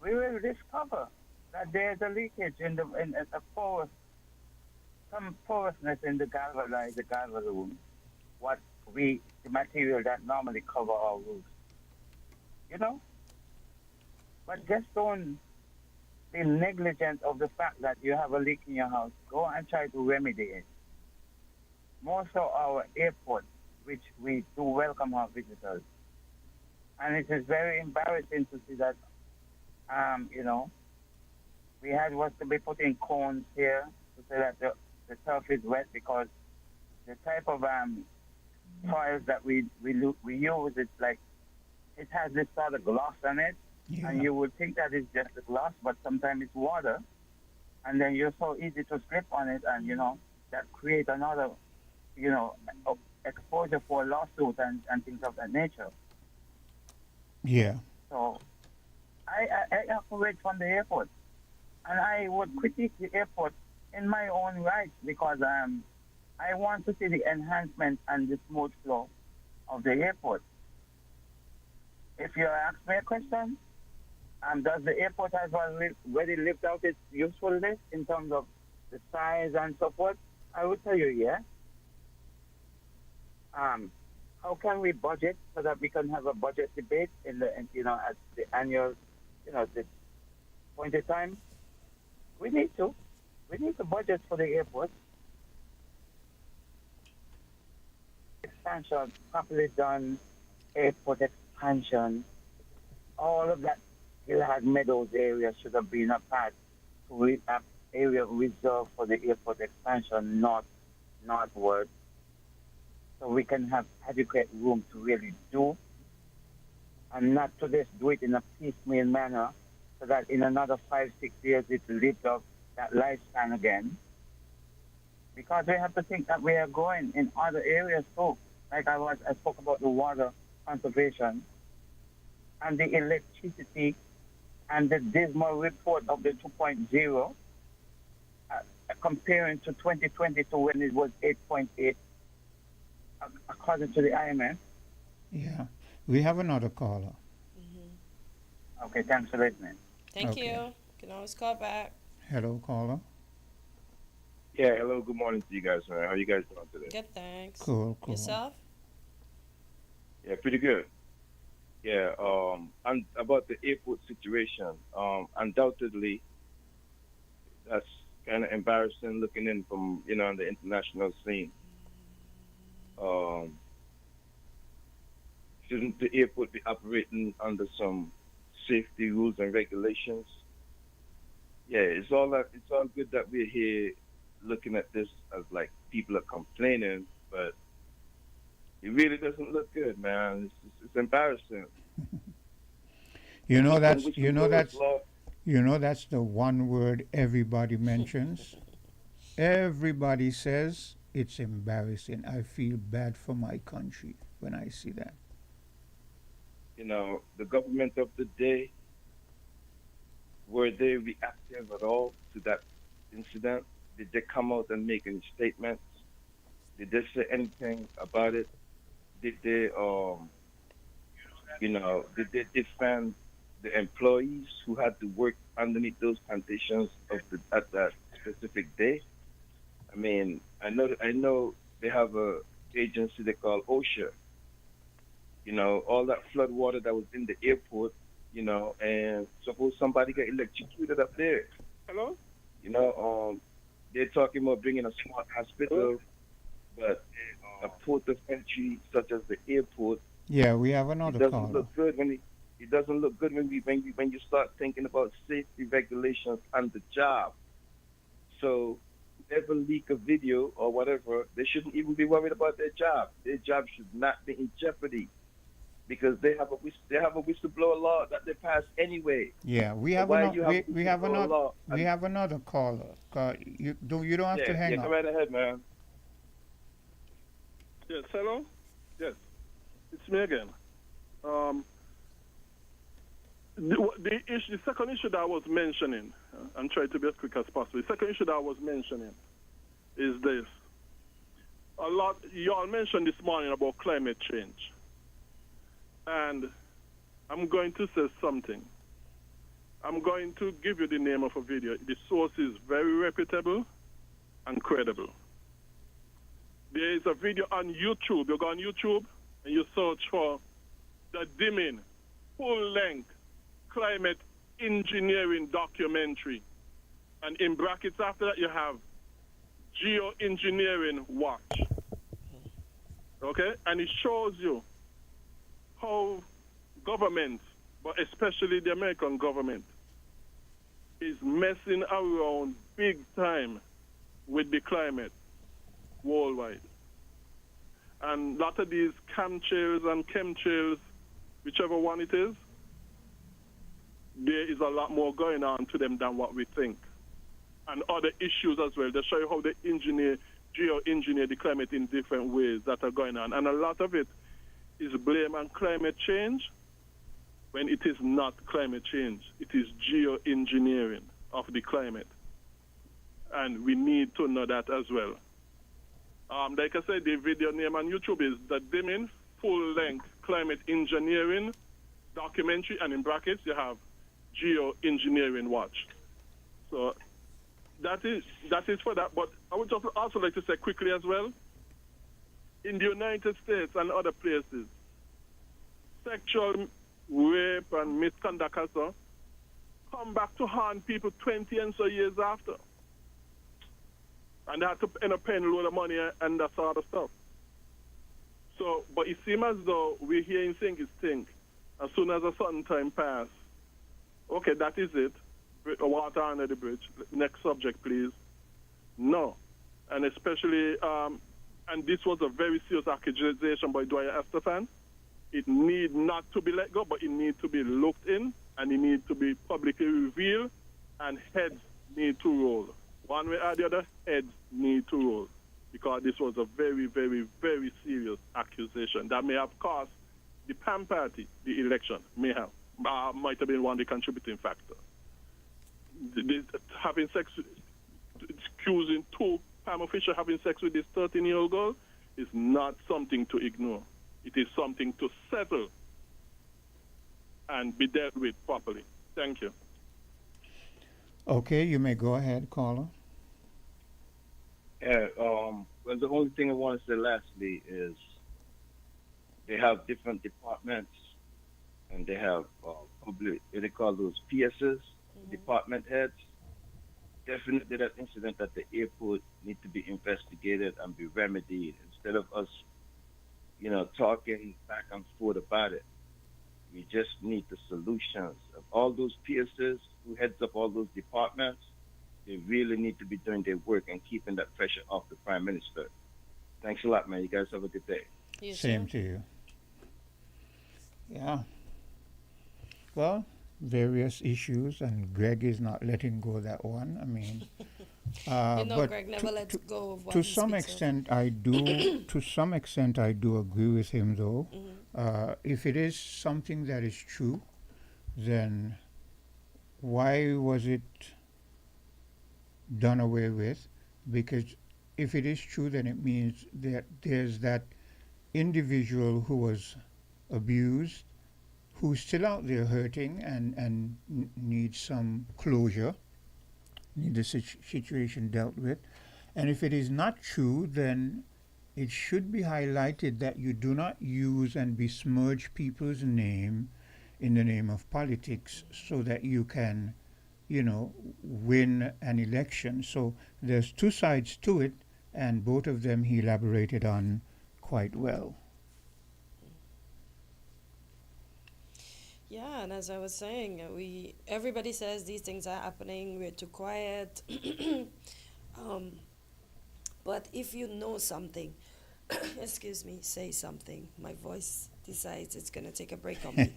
we will discover that there's a leakage in a porous, some porousness in the galva room. The material that normally cover our roofs. But just don't be negligent of the fact that you have a leak in your house. Go and try to remedy it. More so our airport, which we do welcome our visitors. And it is very embarrassing to see that, we had was to be putting cones here to say that the turf is wet because the type of soils that we use, it's like, it has this sort of gloss on it. Yeah. And you would think that it's just a gloss, but sometimes it's water. And then you're so easy to slip on it, and, that creates another, exposure for lawsuits and things of that nature. Yeah. So I operate from the airport, and I would critique the airport in my own right because I want to see the enhancement and the smooth flow of the airport. If you ask me a question, does the airport has already lived out its usefulness in terms of the size and so forth? I would tell you, yeah. How can we budget so that we can have a budget debate at the annual, the point of time? We need to budget for the airport. Expansion, properly done, airport expansion, all of that Hillhad Meadows area should have been a part to an area reserved for the airport expansion northward, so we can have adequate room to really do, and not to just do it in a piecemeal manner, so that in another 5-6 years it lives up that lifespan again. Because we have to think that we are going in other areas too. Like I spoke about the water conservation and the electricity and the dismal report of the 2.0 comparing to 2022 when it was 8.8 according to the IMF. Yeah. We have another caller. Okay, thanks for listening. Thank you. You can always call back. Hello, caller. Yeah, hello, good morning to you guys, man. How you guys doing today? Good, thanks. Cool. Yourself? Yeah, pretty good. Yeah, and about the airport situation, undoubtedly, that's kind of embarrassing looking in from, on the international scene. Shouldn't the airport be operating under some safety rules and regulations? Yeah, it's all good that we're here looking at this as like people are complaining, but it really doesn't look good, man. It's embarrassing. That's the one word everybody mentions. Everybody says it's embarrassing. I feel bad for my country when I see that. The government of the day, were they reactive at all to that incident? Did they come out and make any statements? Did they say anything about it? Did they, did they defend the employees who had to work underneath those conditions at that specific day. I mean, I know they have a agency they call OSHA. You know, all that flood water that was in the airport. You know, and suppose somebody got electrocuted up there. Hello? You know, they're talking about bringing a smart hospital, but a port of entry such as the airport, Yeah, we have it another doesn't caller. look good it doesn't look good when you start thinking about safety regulations on the job. So whoever leak a video or whatever, they shouldn't even be worried about their job. Their job should not be in jeopardy because they have a whistleblower law that they pass anyway. Yeah, we So have why another. you have a We have whistleblower another. law? We And have another caller. You don't have to hang go up. right ahead, man. Yes, hello? Yes, it's me again. The second issue that I was mentioning, I'm trying to be as quick as possible. The second issue that I was mentioning is this. You all mentioned this morning about climate change. And I'm going to say something. I'm going to give you the name of a video. The source is very reputable and credible. There is a video on YouTube. You go on YouTube and you search for the dimming full-length climate engineering documentary. And in brackets after that, you have geoengineering watch. Okay? And it shows you how governments, but especially the American government, is messing around big time with the climate worldwide. And a lot of these chemtrails and chemtrails, whichever one it is, there is a lot more going on to them than what we think. And other issues as well. They show you how they geoengineer the climate in different ways that are going on. And a lot of it is blame on climate change when it is not climate change. It is geoengineering of the climate. And we need to know that as well. Like I said, the video name on YouTube is The Dimming Full-Length Climate Engineering Documentary, and in brackets you have Geoengineering Watch. So that is for that. But I would just also like to say quickly as well, in the United States and other places, sexual rape and misconduct also come back to haunt people 20 and so years after. And they have to end up paying a load of money and that sort of stuff. So, but it seems as though we're hearing things as soon as a certain time pass. Okay, that is it. Water under the bridge. Next subject, please. No. And especially, and this was a very serious accusation by Dwyer Estefan. It need not to be let go, but it need to be looked in, and it need to be publicly revealed, and heads need to roll. One way or the other, heads need to roll, because this was a very, very, very serious accusation that may have cost the PAM party the election. Might have been one of the contributing factor. Having sex, accusing two PAM officials having sex with this 13-year-old girl is not something to ignore. It is something to settle and be dealt with properly. Thank you. Okay, you may go ahead, caller. Yeah, well, the only thing I want to say lastly is they have different departments, and they have public, they call those PSs, department heads. Definitely that incident at the airport need to be investigated and be remedied instead of us, talking back and forth about it. We just need the solutions. Of all those PSs who heads up all those departments, they really need to be doing their work and keeping that pressure off the Prime Minister. Thanks a lot, man. You guys have a good day. Same to you. Yeah. Well, various issues, and Greg is not letting go of that one. I mean, but Greg never lets go of what to he some speaks extent, I do. To some extent, I do agree with him, though. If it is something that is true, then why was it done away with? Because if it is true, then it means that there's that individual who was abused, who's still out there hurting and needs some closure, need the situation dealt with. And if it is not true, then it should be highlighted that you do not use and besmirch people's name in the name of politics so that you can, win an election. So there's two sides to it, and both of them he elaborated on quite well. Yeah, and as I was saying, everybody says these things are happening, we're too quiet. But if you know something, excuse me, say something. My voice decides it's going to take a break on me.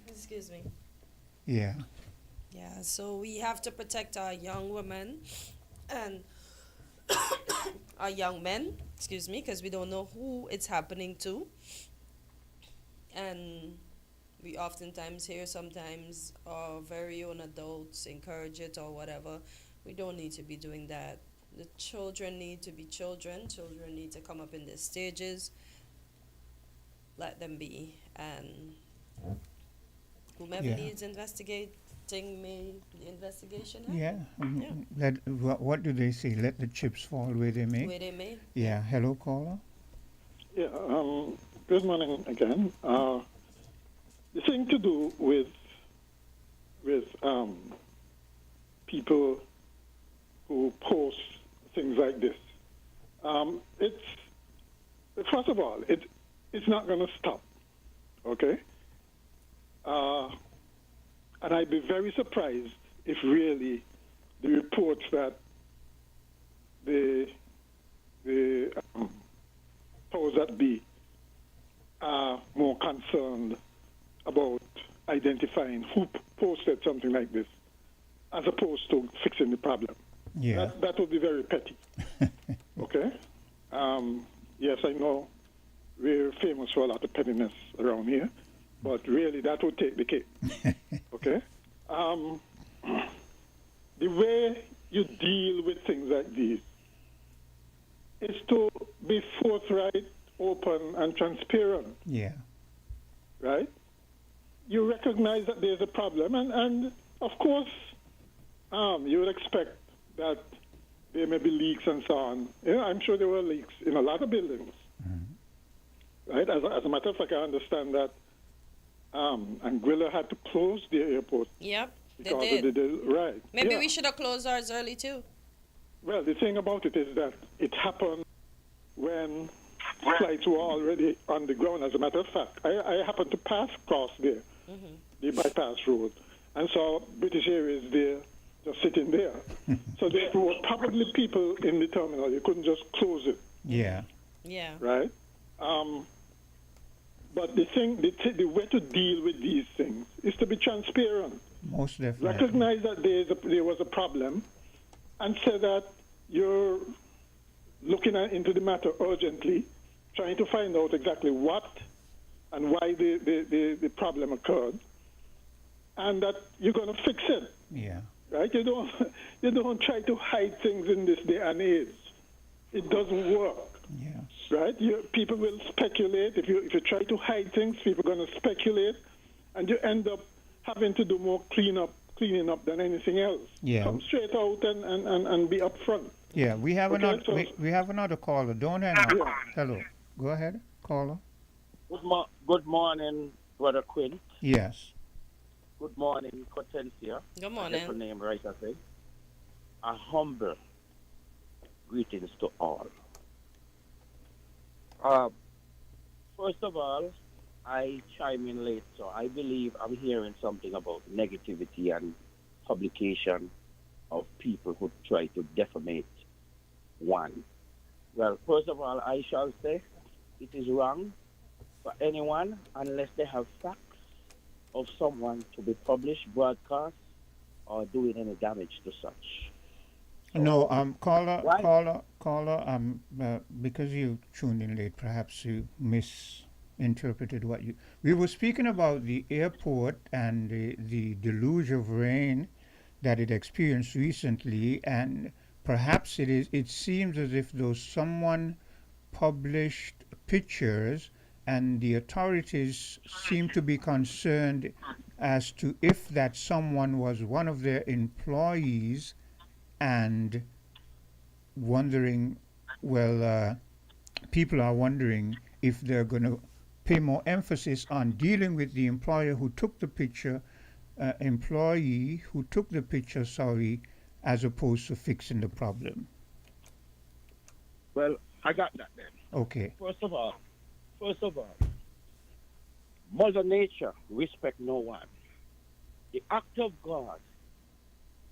Excuse me. Yeah. Yeah, so we have to protect our young women and our young men, excuse me, because we don't know who it's happening to. And we oftentimes hear sometimes our very own adults encourage it or whatever. We don't need to be doing that. The children need to be children. Children need to come up in their stages. Let them be. And whomever needs investigating may the investigation happen. Yeah. What do they say? Let the chips fall where they may? Where they may. Yeah. Hello, caller? Yeah, good morning again. The thing to do with people who post things like this, it's first of all, it's not going to stop, okay? And I'd be very surprised if really the reports that the powers that be are more concerned about identifying who posted something like this as opposed to fixing the problem. Yeah. That would be very petty. Okay? Yes, I know we're famous for a lot of pettiness around here, but really that would take the cake. Okay? The way you deal with things like these is to be forthright, open, and transparent. Yeah. Right? You recognize that there's a problem, and of course, you would expect that there may be leaks and so on. Yeah, I'm sure there were leaks in a lot of buildings. Right? As a matter of fact, I understand that Anguilla had to close the airport. Yep, because they did. Right. Maybe yeah. we should have closed ours early too. Well, the thing about it is that it happened when flights were already on the ground. As a matter of fact, I happened to pass across there, the bypass road, and saw British Airways there, just sitting there. So there were probably people in the terminal. You couldn't just close it. Yeah. Yeah. Right? But the way to deal with these things is to be transparent. Most definitely. Recognize that there was a problem and say that you're looking into the matter urgently, trying to find out exactly what and why the problem occurred, and that you're going to fix it. Yeah. Right? You don't try to hide things in this day and age. It doesn't work. Yeah. Right? People will speculate. If you try to hide things, people are going to speculate, and you end up having to do more cleaning up than anything else. Yeah. Come straight out and be upfront. Yeah, we have Okay, we have another caller. Don't hang up. Yeah. Hello. Go ahead, caller. Good morning, Brother Quinn. Yes. Good morning, Potencia. Good morning. That's her name, right, I think. A humble greetings to all. First of all, I chime in late, so I believe I'm hearing something about negativity and publication of people who try to defamate one. Well, first of all, I shall say it is wrong for anyone unless they have facts of someone to be published, broadcast, or doing any damage to such. No, caller, because you tuned in late, perhaps you misinterpreted what you... We were speaking about the airport and the deluge of rain that it experienced recently, and perhaps it seems as if though someone published pictures and the authorities seem to be concerned as to if that someone was one of their employees and wondering, people are wondering if they're going to pay more emphasis on dealing with the employer who took the picture, employee who took the picture, sorry, as opposed to fixing the problem. Well, I got that then. Okay. First of all, Mother Nature respect no one. The act of God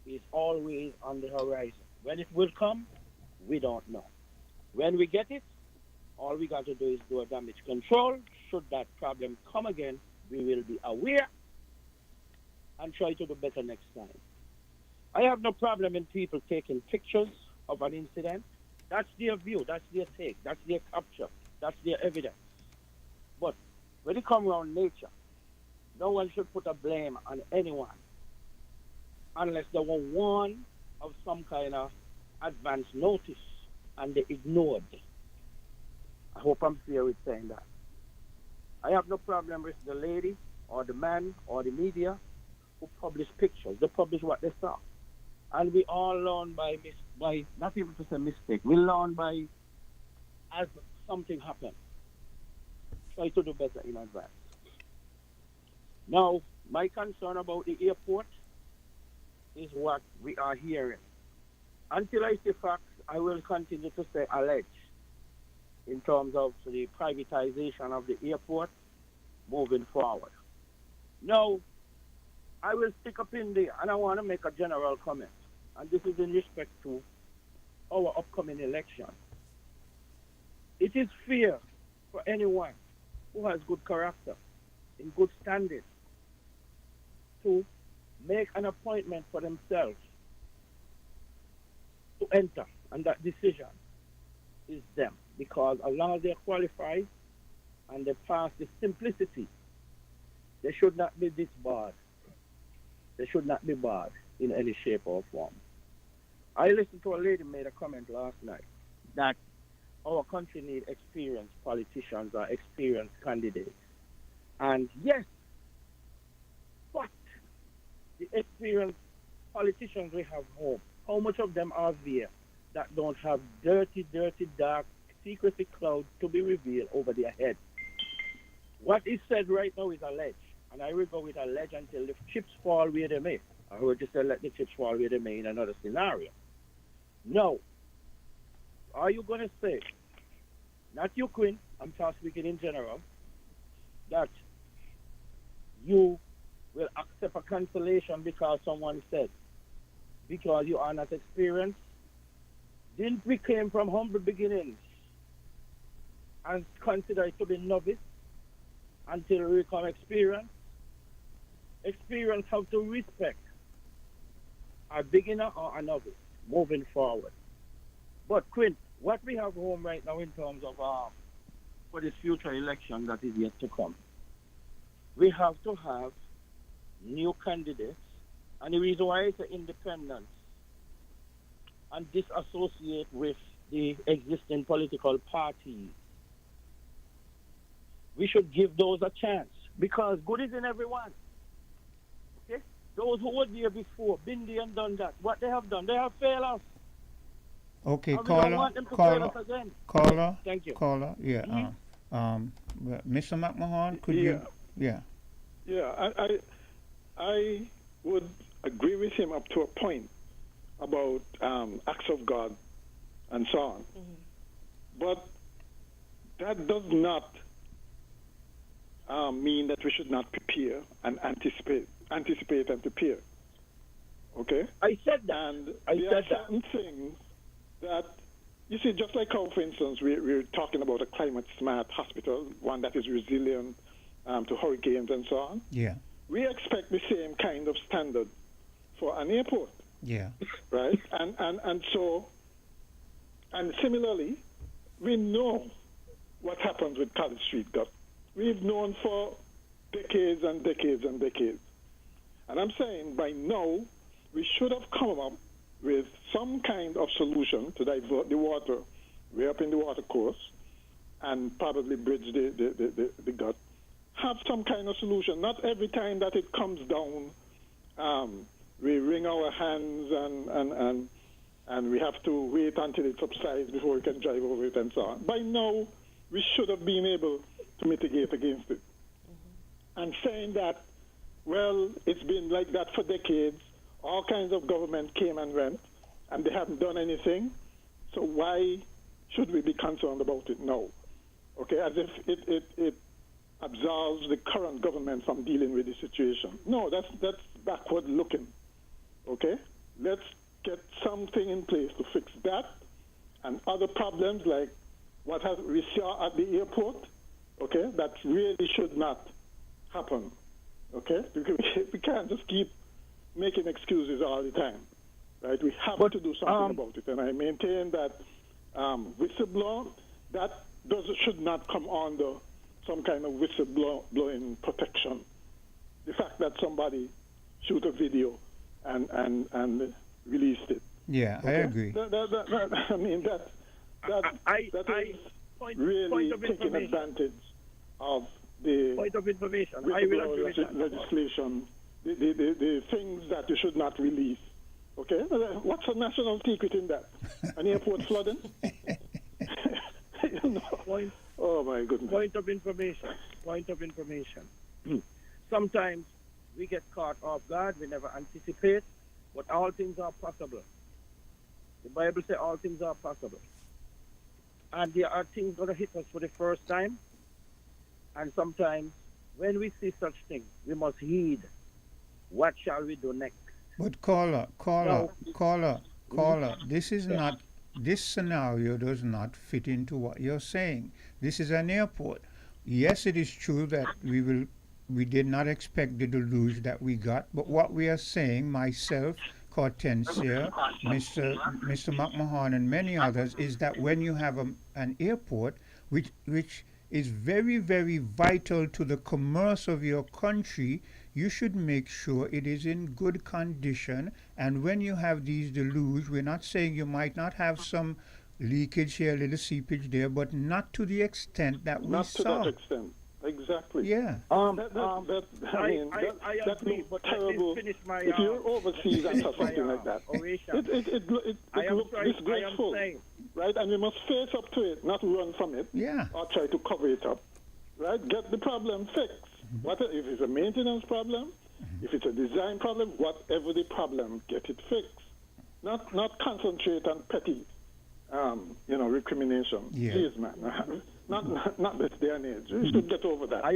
is always on the horizon. When it will come, we don't know. When we get it, all we got to do is do a damage control. Should that problem come again, we will be aware and try to do better next time. I have no problem in people taking pictures of an incident. That's their view, that's their take, that's their capture, that's their evidence. But when it comes around nature, no one should put a blame on anyone unless they were warned of some kind of advance notice and they ignored. I hope I'm fair with saying that. I have no problem with the lady or the man or the media who publish pictures. They publish what they saw. And we all learn by not even to say mistake, we learn by as something happened. Try to do better in advance. Now, my concern about the airport is what we are hearing. Until I see facts, I will continue to say allege in terms of the privatization of the airport moving forward. Now, I will stick up in there, and I want to make a general comment, and this is in respect to our upcoming election. It is fair for anyone who has good character, in good standing, to make an appointment for themselves to enter, and that decision is them. Because as long as they're qualified and they pass the simplicity, they should not be disbarred. They should not be barred in any shape or form. I listened to a lady made a comment last night that our country needs experienced politicians or experienced candidates. And yes, but the experienced politicians we have home, how much of them are there that don't have dirty, dark secrecy cloud to be revealed over their head? What is said right now is alleged, and I will go with alleged until the chips fall where they may. I heard you say let the chips fall where they may in another scenario. No. Are you going to say, not you, Quinn, I'm just speaking in general, that you will accept a cancellation because someone said, because you are not experienced? Didn't we came from humble beginnings and consider it to be novice until we become experienced? Experience have to respect a beginner or a novice moving forward. But Quinn, what we have home right now in terms of for this future election that is yet to come, we have to have new candidates, and the reason why it's independence and disassociate with the existing political parties. We should give those a chance because good is in everyone. Okay? Those who were there before, been there and done that, what they have done, they have failed us. Okay, and we don't want them to fail us again. Caller, thank you. Caller, yeah. Mr. McMahon, could you? Yeah. Yeah, I would agree with him up to a point about acts of God and so on. But that does not mean that we should not prepare and anticipate and prepare. Okay? I said that. And there are certain things that, you see, just like how, for instance, we're talking about a climate-smart hospital, one that is resilient to hurricanes and so on. Yeah. We expect the same kind of standard for an airport. Yeah. Right? And similarly, we know what happens with College Street gut. We've known for decades and decades and decades. And I'm saying by now, we should have come up with some kind of solution to divert the water way up in the water course and probably bridge the gut. Have some kind of solution. Not every time that it comes down, we wring our hands and we have to wait until it subsides before we can drive over it and so on. By now, we should have been able to mitigate against it. And saying that, well, it's been like that for decades, all kinds of government came and went, and they haven't done anything, so why should we be concerned about it now? Okay, as if it absolves the current government from dealing with the situation. No, that's backward looking. Okay, let's get something in place to fix that and other problems like what we saw at the airport. Okay, that really should not happen. Okay, we can't just keep making excuses all the time, right? We have to do something about it, and I maintain that whistleblower should not come under some kind of whistleblowing protection. The fact that somebody shoot a video and released it. Yeah, okay? I agree. I mean, that is really taking advantage of the point of information. Legislation, the things that you should not release. Okay, what's a national secret in that? An airport flooding? You know? Oh my goodness. Point of information. Sometimes we get caught off guard. We never anticipate, but all things are possible. The Bible says all things are possible, and there are things going to hit us for the first time. And sometimes, when we see such things, we must heed. What shall we do next? But caller, this is not. This scenario does not fit into what you're saying. This is an airport. Yes, it is true that we did not expect the deluge that we got, but what we are saying, myself, Cortensia, Mr. McMahon, and many others, is that when you have an airport, which is very, very vital to the commerce of your country, you should make sure it is in good condition. And when you have these deluge, we're not saying you might not have some leakage here, a little seepage there, but not to the extent that we saw. Not to that extent. Exactly. Yeah. I that agree, looks but terrible. let me finish my, if you're overseas and have something like that, it looks disgraceful, right? And we must face up to it, not run from it, or try to cover it up, right? Get the problem fixed. What if it's a maintenance problem? If it's a design problem, whatever the problem, get it fixed. Not concentrate on petty, recrimination. Yeah. Please, man. Not this day and age. We should get over that. I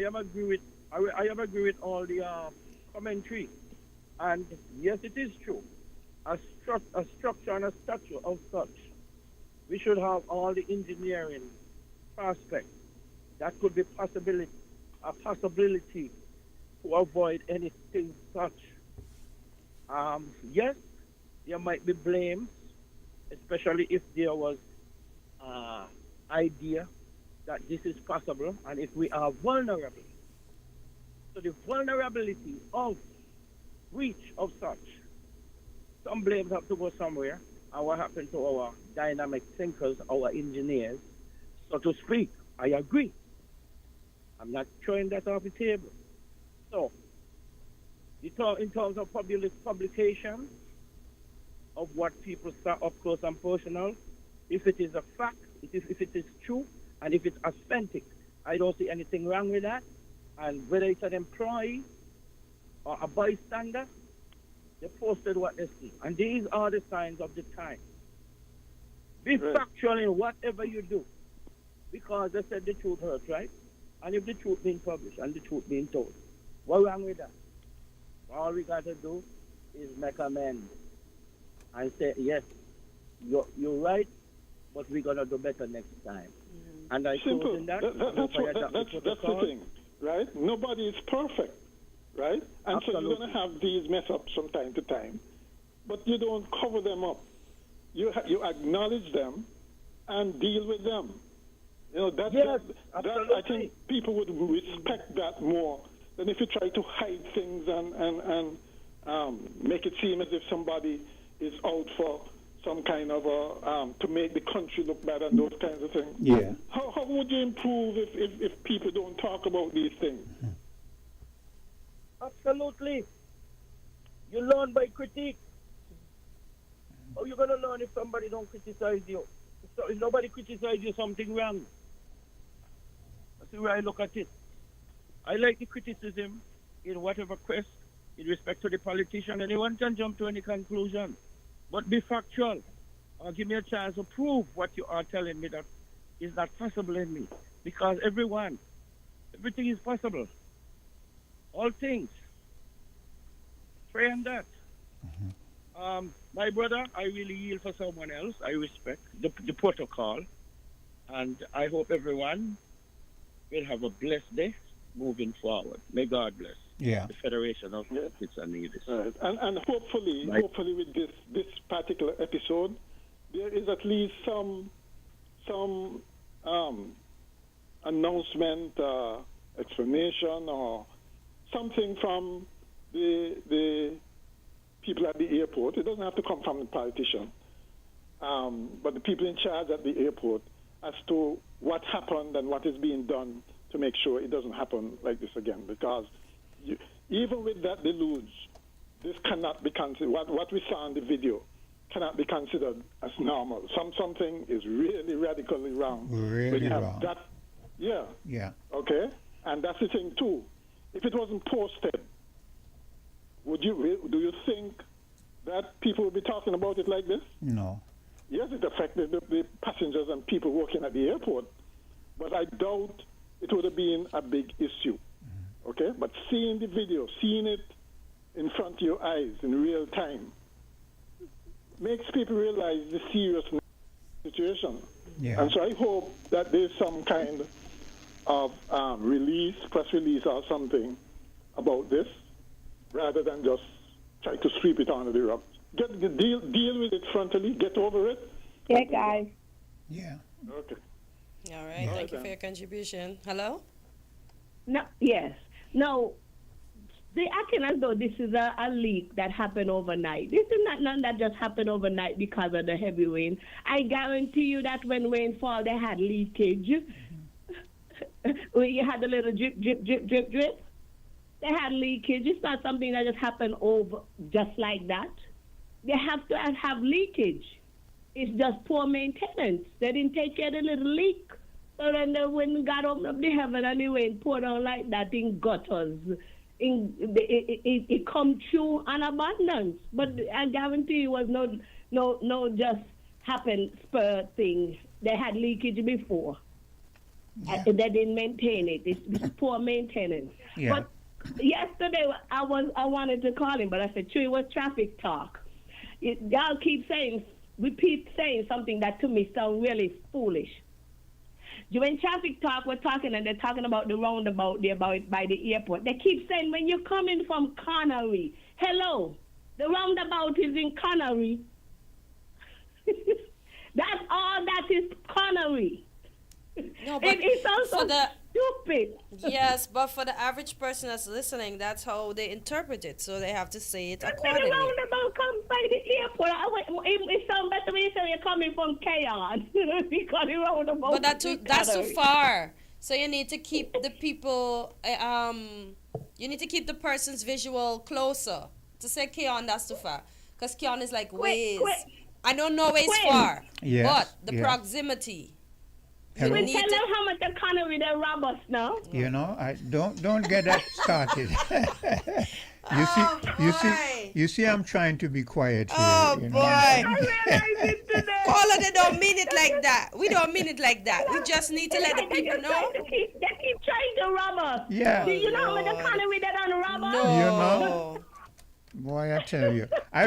am agree with all the commentary, and yes, it is true. A structure and a structure of such, we should have all the engineering aspects that could be a possibility to avoid anything such. Yes, there might be blames, especially if there was idea that this is possible, and if we are vulnerable. So the vulnerability of breach of such, some blames have to go somewhere. And what happened to our dynamic thinkers, our engineers, so to speak? I agree. I'm not throwing that off the table. So, in terms of publication of what people saw up close and personal, if it is a fact, if it is true, and if it's authentic, I don't see anything wrong with that. And whether it's an employee or a bystander, they posted what they see. And these are the signs of the time. Be factual in whatever you do, because they said the truth hurts, right? And if the truth being published and the truth being told, what's wrong with that? All we got to do is make amends and say, yes, you're right, but we're going to do better next time. And I Simple. in that. That's the thing, right? Nobody is perfect, right? And so you're going to have these mess ups from time to time, but you don't cover them up. You acknowledge them and deal with them. That I think people would respect that more than if you try to hide things and make it seem as if somebody is out for some kind of to make the country look better and those kinds of things. Yeah. How would you improve if people don't talk about these things? Absolutely. You learn by critique. How you going to learn if somebody don't criticize you? If nobody criticizes you, something wrong. That's the way I look at it. I like the criticism in whatever quest, in respect to the politician. Anyone can jump to any conclusion. But be factual. Or give me a chance to prove what you are telling me that is not possible in me. Because everything is possible. All things. Pray on that. My brother, I really yield for someone else. I respect the protocol. And I hope everyone will have a blessed day moving forward. May God bless. Yeah. The Federation of Prophets and Nevis. Right. And hopefully with this particular episode, there is at least some announcement, explanation, or something from the people at the airport. It doesn't have to come from the politician, but the people in charge at the airport as to what happened and what is being done to make sure it doesn't happen like this again. Because even with that deluge, this cannot be considered, what we saw in the video cannot be considered as normal. Something is really radically wrong. Really when you have wrong. That, yeah. Yeah. Okay? And that's the thing, too. If it wasn't posted, do you think that people would be talking about it like this? No. Yes, it affected the passengers and people working at the airport, but I doubt it would have been a big issue. Okay? But seeing the video, seeing it in front of your eyes in real time, makes people realize the seriousness of the situation. Yeah. And so I hope that there's some kind of press release or something about this, rather than just try to sweep it under the rug. Deal with it frontally, get over it. Yeah, guys. Yeah. Okay. All right. Thank you for your contribution. Hello? No, yes. No, they acting as though this is a leak that happened overnight. This is not none that just happened overnight because of the heavy rain. I guarantee you that when rain fall, they had leakage. When you had a little drip, drip, drip, drip, drip, they had leakage. It's not something that just happened over just like that. They have to have leakage. It's just poor maintenance. They didn't take care of the little leak. So then when God opened up the heaven and the rain poured on like that in gutters, it come through an abundance. But I guarantee it was no just happen spur thing. They had leakage before. Yeah. They didn't maintain it. It's poor maintenance. Yeah. But yesterday I wanted to call him, but I said, it was traffic talk. Y'all repeat saying something that to me sounds really foolish. When traffic talk, we're talking and they're talking about the roundabout there by the airport. They keep saying when you're coming from Connery, hello, the roundabout is in Connery. That's all that is Connery. No, but it sounds so stupid. Yes, but for the average person that's listening, that's how they interpret it. So they have to say it When accordingly. the roundabout comes by the airport, it sounds better when you say you're coming from chaos. Because the roundabout But that's too far. So you need to keep the people, you need to keep the person's visual closer. To say Keon, that's too far. Because Keon is like ways. I don't know ways far. Yes, But the yes. proximity. We tell them how much the Connery they rob us now. You know, I don't get that started. You see, I'm trying to be quiet here. Oh, you boy. know? I realized it today. Caller, they don't mean it like that. We don't mean it like that. We just need to let the people know. They keep trying to rob us. Yeah. Do you know how much the Connery they done rob us? You know, boy, I tell you. I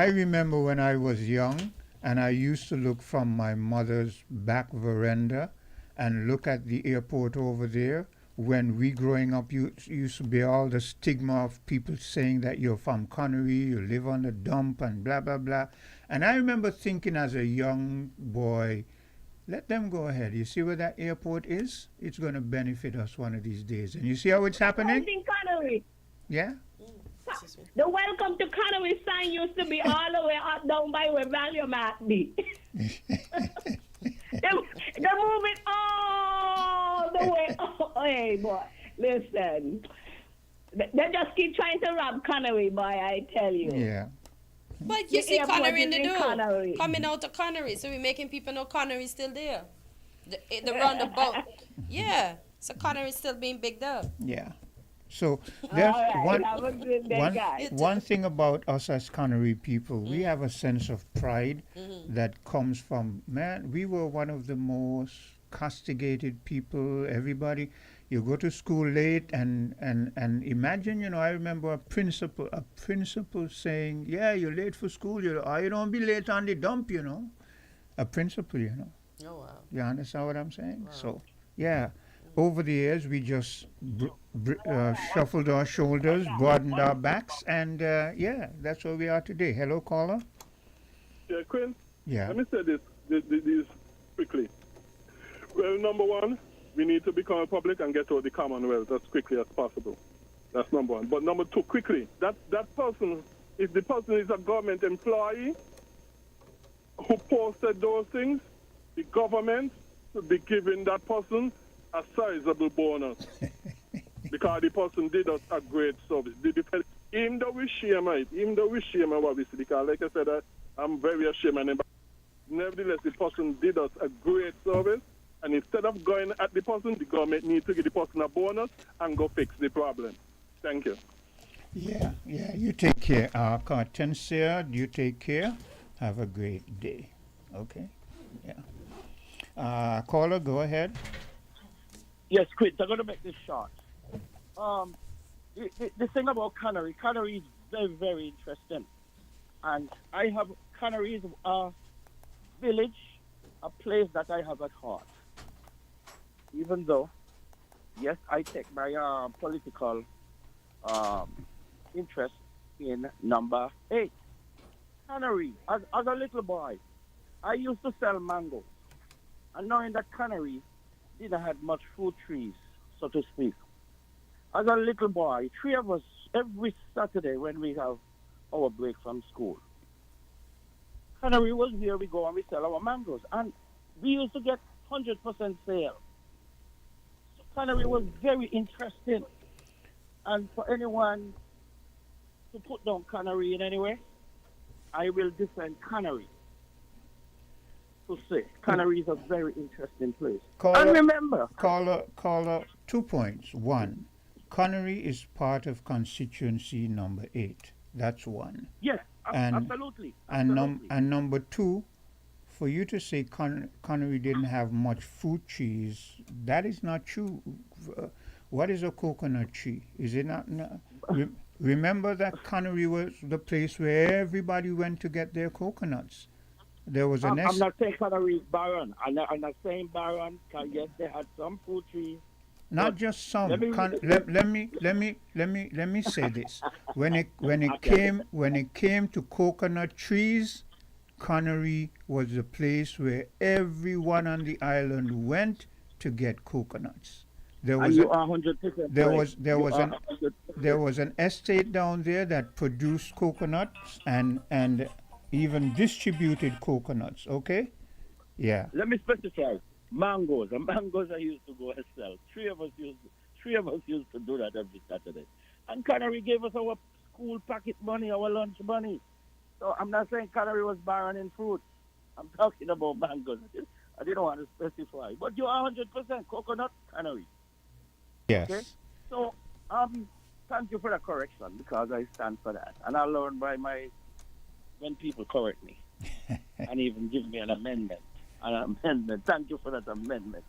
remember when I was young, and I used to look from my mother's back veranda and look at the airport over there. When we growing up, used to be all the stigma of people saying that you're from Connery, you live on the dump and blah, blah, blah. And I remember thinking as a young boy, let them go ahead. You see where that airport is? It's going to benefit us one of these days. And you see how it's happening? In Connery. Yeah? The welcome to Canary sign used to be all the way up down by where Value Mart be. They move it all the way. Oh, hey, boy. Listen. They just keep trying to rob Canary, boy, I tell you. Yeah. But you The see airport Connery in is the in door. Connery. Coming out of Connery. So we're making people know Connery's still there. The roundabout. Yeah. So Connery's still being bigged up. Yeah. So there's right, have a good day, guys. one thing about us as Connery people, we have a sense of pride that comes from, man, we were one of the most castigated people. Everybody, you go to school late and imagine, I remember a principal saying, yeah, you're late for school, you don't be late on the dump, a principal, Oh, wow. You understand what I'm saying? Wow. So, yeah, over the years, we just shuffled our shoulders, broadened our backs, and yeah, that's where we are today. Hello, caller. Yeah, Quinn. Yeah. Let me say this quickly. Well, number one, we need to become a republic and get out of the Commonwealth as quickly as possible. That's number one. But number two, quickly, that person, if the person is a government employee who posted those things, the government should be giving that person a sizable bonus because the person did us a great service. Even though we shame him, obviously, because like I said, I'm very ashamed. But nevertheless, the person did us a great service, and instead of going at the person, the government needs to give the person a bonus and go fix the problem. Thank you. Yeah, you take care. Cartencia, you take care. Have a great day. Okay? Yeah. Caller, go ahead. Yes, Chris, I'm going to make this short. The thing about Canary is very, very interesting. And Canary is a village, a place that I have at heart. Even though, yes, I take my political interest in number 8. Canary, as a little boy, I used to sell mangoes. And knowing that Canary didn't have much fruit trees, so to speak. As a little boy, 3 of us, every Saturday when we have our break from school, Canary was where we go and we sell our mangoes. And we used to get 100% sale. So Canary was very interesting. And for anyone to put down Canary in any way, I will defend Canary. To say, Canary is a very interesting place. And remember, caller, 2 points. 1, Connery is part of constituency number 8. That's 1. Yes, absolutely. And number 2, for you to say Connery didn't have much fruit trees, that is not true. What is a coconut tree? Is it not? Remember that Connery was the place where everybody went to get their coconuts. There was I'm not saying Canary is barren. I'm not saying barren. Yes, they had some fruit trees. Not just some. Let me say this. When it came to coconut trees, Connery was the place where everyone on the island went to get coconuts. There was an estate down there that produced coconuts and even distributed coconuts. Okay, yeah. Let me specify. Mangoes. The mangoes I used to go and sell. 3 of us used to do that every Saturday. And Canary gave us our school pocket money, our lunch money. So I'm not saying Canary was barren in fruit. I'm talking about mangoes. I didn't want to specify. But you're 100% coconut Canary. Yes. Okay? So thank you for the correction because I stand for that. And I learn by when people correct me and even give me an amendment. Thank you for that amendment.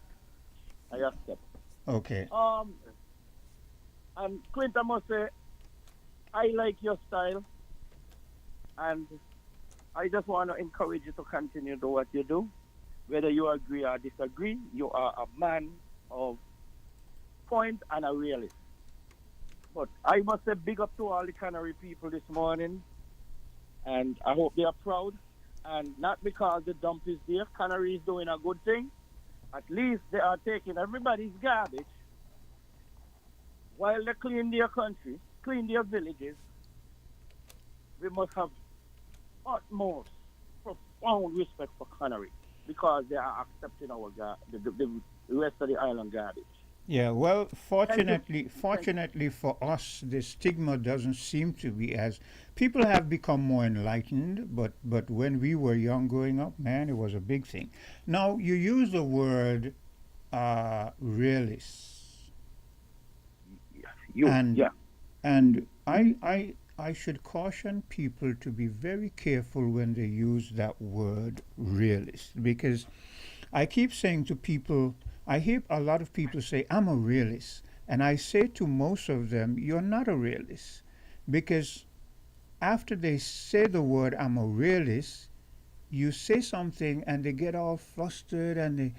I accept. Okay. And Clint, I must say, I like your style, and I just want to encourage you to continue to do what you do. Whether you agree or disagree, you are a man of point and a realist. But I must say big up to all the Canary people this morning, and I hope they are proud. And not because the dump is there, Canary is doing a good thing. At least they are taking everybody's garbage while they clean their country, clean their villages, we must have utmost, profound respect for Connery because they are accepting our the rest of the island garbage. Yeah, well, fortunately for us, the stigma doesn't seem to be as people have become more enlightened. But when we were young growing up, man, it was a big thing. Now you use the word realist, and I should caution people to be very careful when they use that word realist, because I keep saying to people, I hear a lot of people say, I'm a realist. And I say to most of them, you're not a realist. Because after they say the word, I'm a realist, you say something and they get all flustered and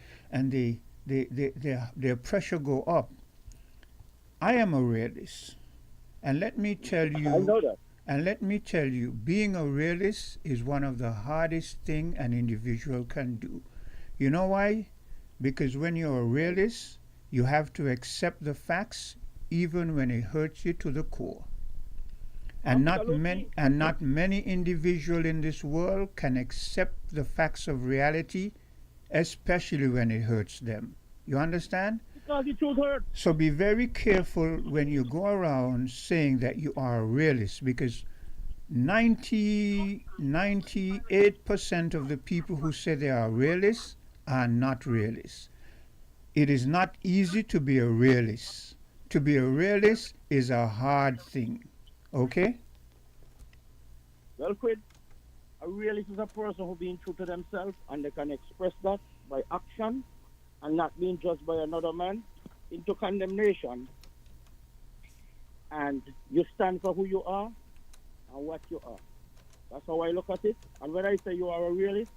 their pressure go up. I am a realist. And let me tell you, I know that. And let me tell you, being a realist is one of the hardest thing an individual can do. You know why? Because when you're a realist, you have to accept the facts even when it hurts you to the core. And not many individuals in this world can accept the facts of reality, especially when it hurts them. You understand? Because the truth hurts. So be very careful when you go around saying that you are a realist, because 98% of the people who say they are realists are not realists. It is not easy to be a realist. To be a realist is a hard thing. Okay? Well, Quid, a realist is a person who being true to themselves and they can express that by action and not being judged by another man into condemnation. And you stand for who you are and what you are. That's how I look at it. And when I say you are a realist,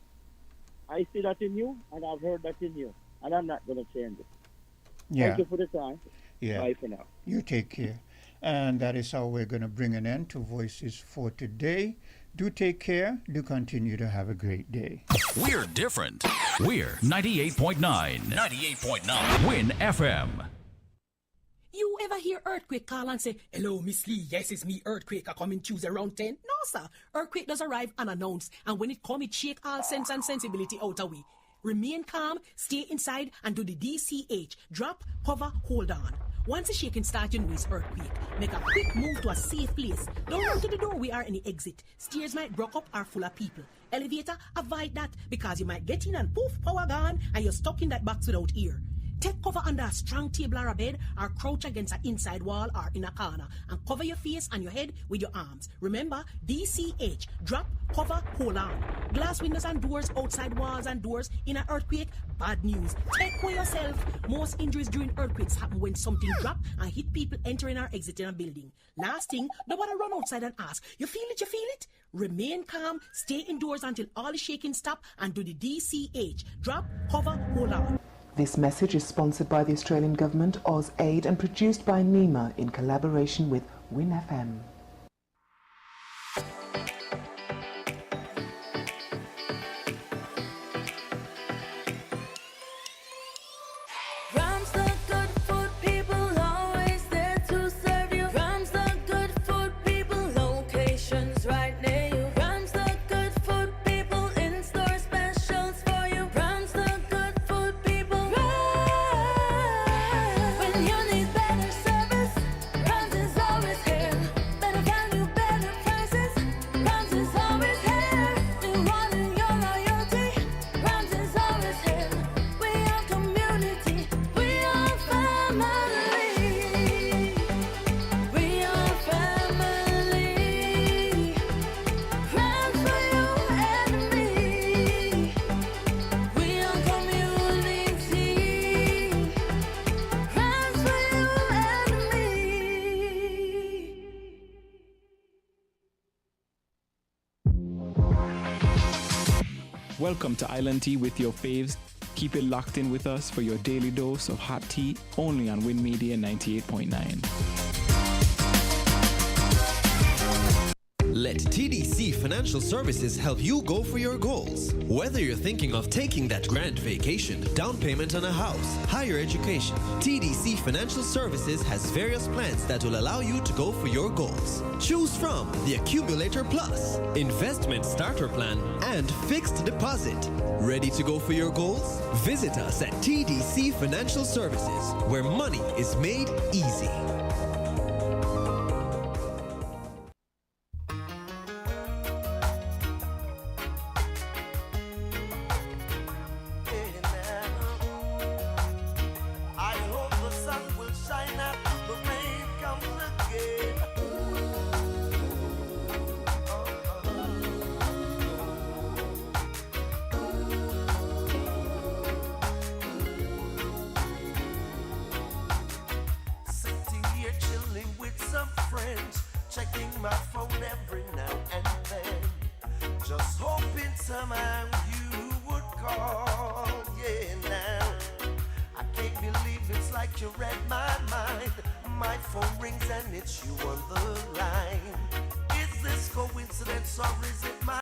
I see that in you, and I've heard that in you, and I'm not going to change it. Yeah. Thank you for the time. Yeah. Bye for now. You take care. And that is how we're going to bring an end to Voices for today. Do take care. Do continue to have a great day. We're different. We're 98.9. 98.9. Win FM. You ever hear earthquake call and say, hello, Miss Lee, yes, it's me, earthquake, I come in Tuesday around 10? No, sir. Earthquake does arrive unannounced, and when it come, it shake all sense and sensibility out of we. Remain calm, stay inside, and do the DCH. Drop, cover, hold on. Once the shaking starts, you know it's earthquake. Make a quick move to a safe place. Don't run to the door, we are in the exit. Stairs might broke up or full of people. Elevator, avoid that, because you might get in and poof, power gone, and you're stuck in that box without ear. Take cover under a strong table or a bed, or crouch against an inside wall or in a corner, and cover your face and your head with your arms. Remember, DCH, drop, cover, hold on. Glass windows and doors, outside walls and doors in an earthquake, bad news. Take care yourself. Most injuries during earthquakes happen when something drop and hit people entering or exiting a building. Last thing, nobody run outside and ask, you feel it, you feel it? Remain calm, stay indoors until all the shaking stop, and do the DCH, drop, cover, hold on. This message is sponsored by the Australian Government, AusAid, and produced by NEMA in collaboration with WinFM. Welcome to Island Tea with your faves. Keep it locked in with us for your daily dose of hot tea, only on Win Media 98.9. Let TDC Financial Services help you go for your goals. Whether you're thinking of taking that grand vacation, down payment on a house, higher education, TDC Financial Services has various plans that will allow you to go for your goals. Choose from the Accumulator Plus, Investment Starter Plan, and Fixed Deposit. Ready to go for your goals? Visit us at TDC Financial Services, where money is made easy.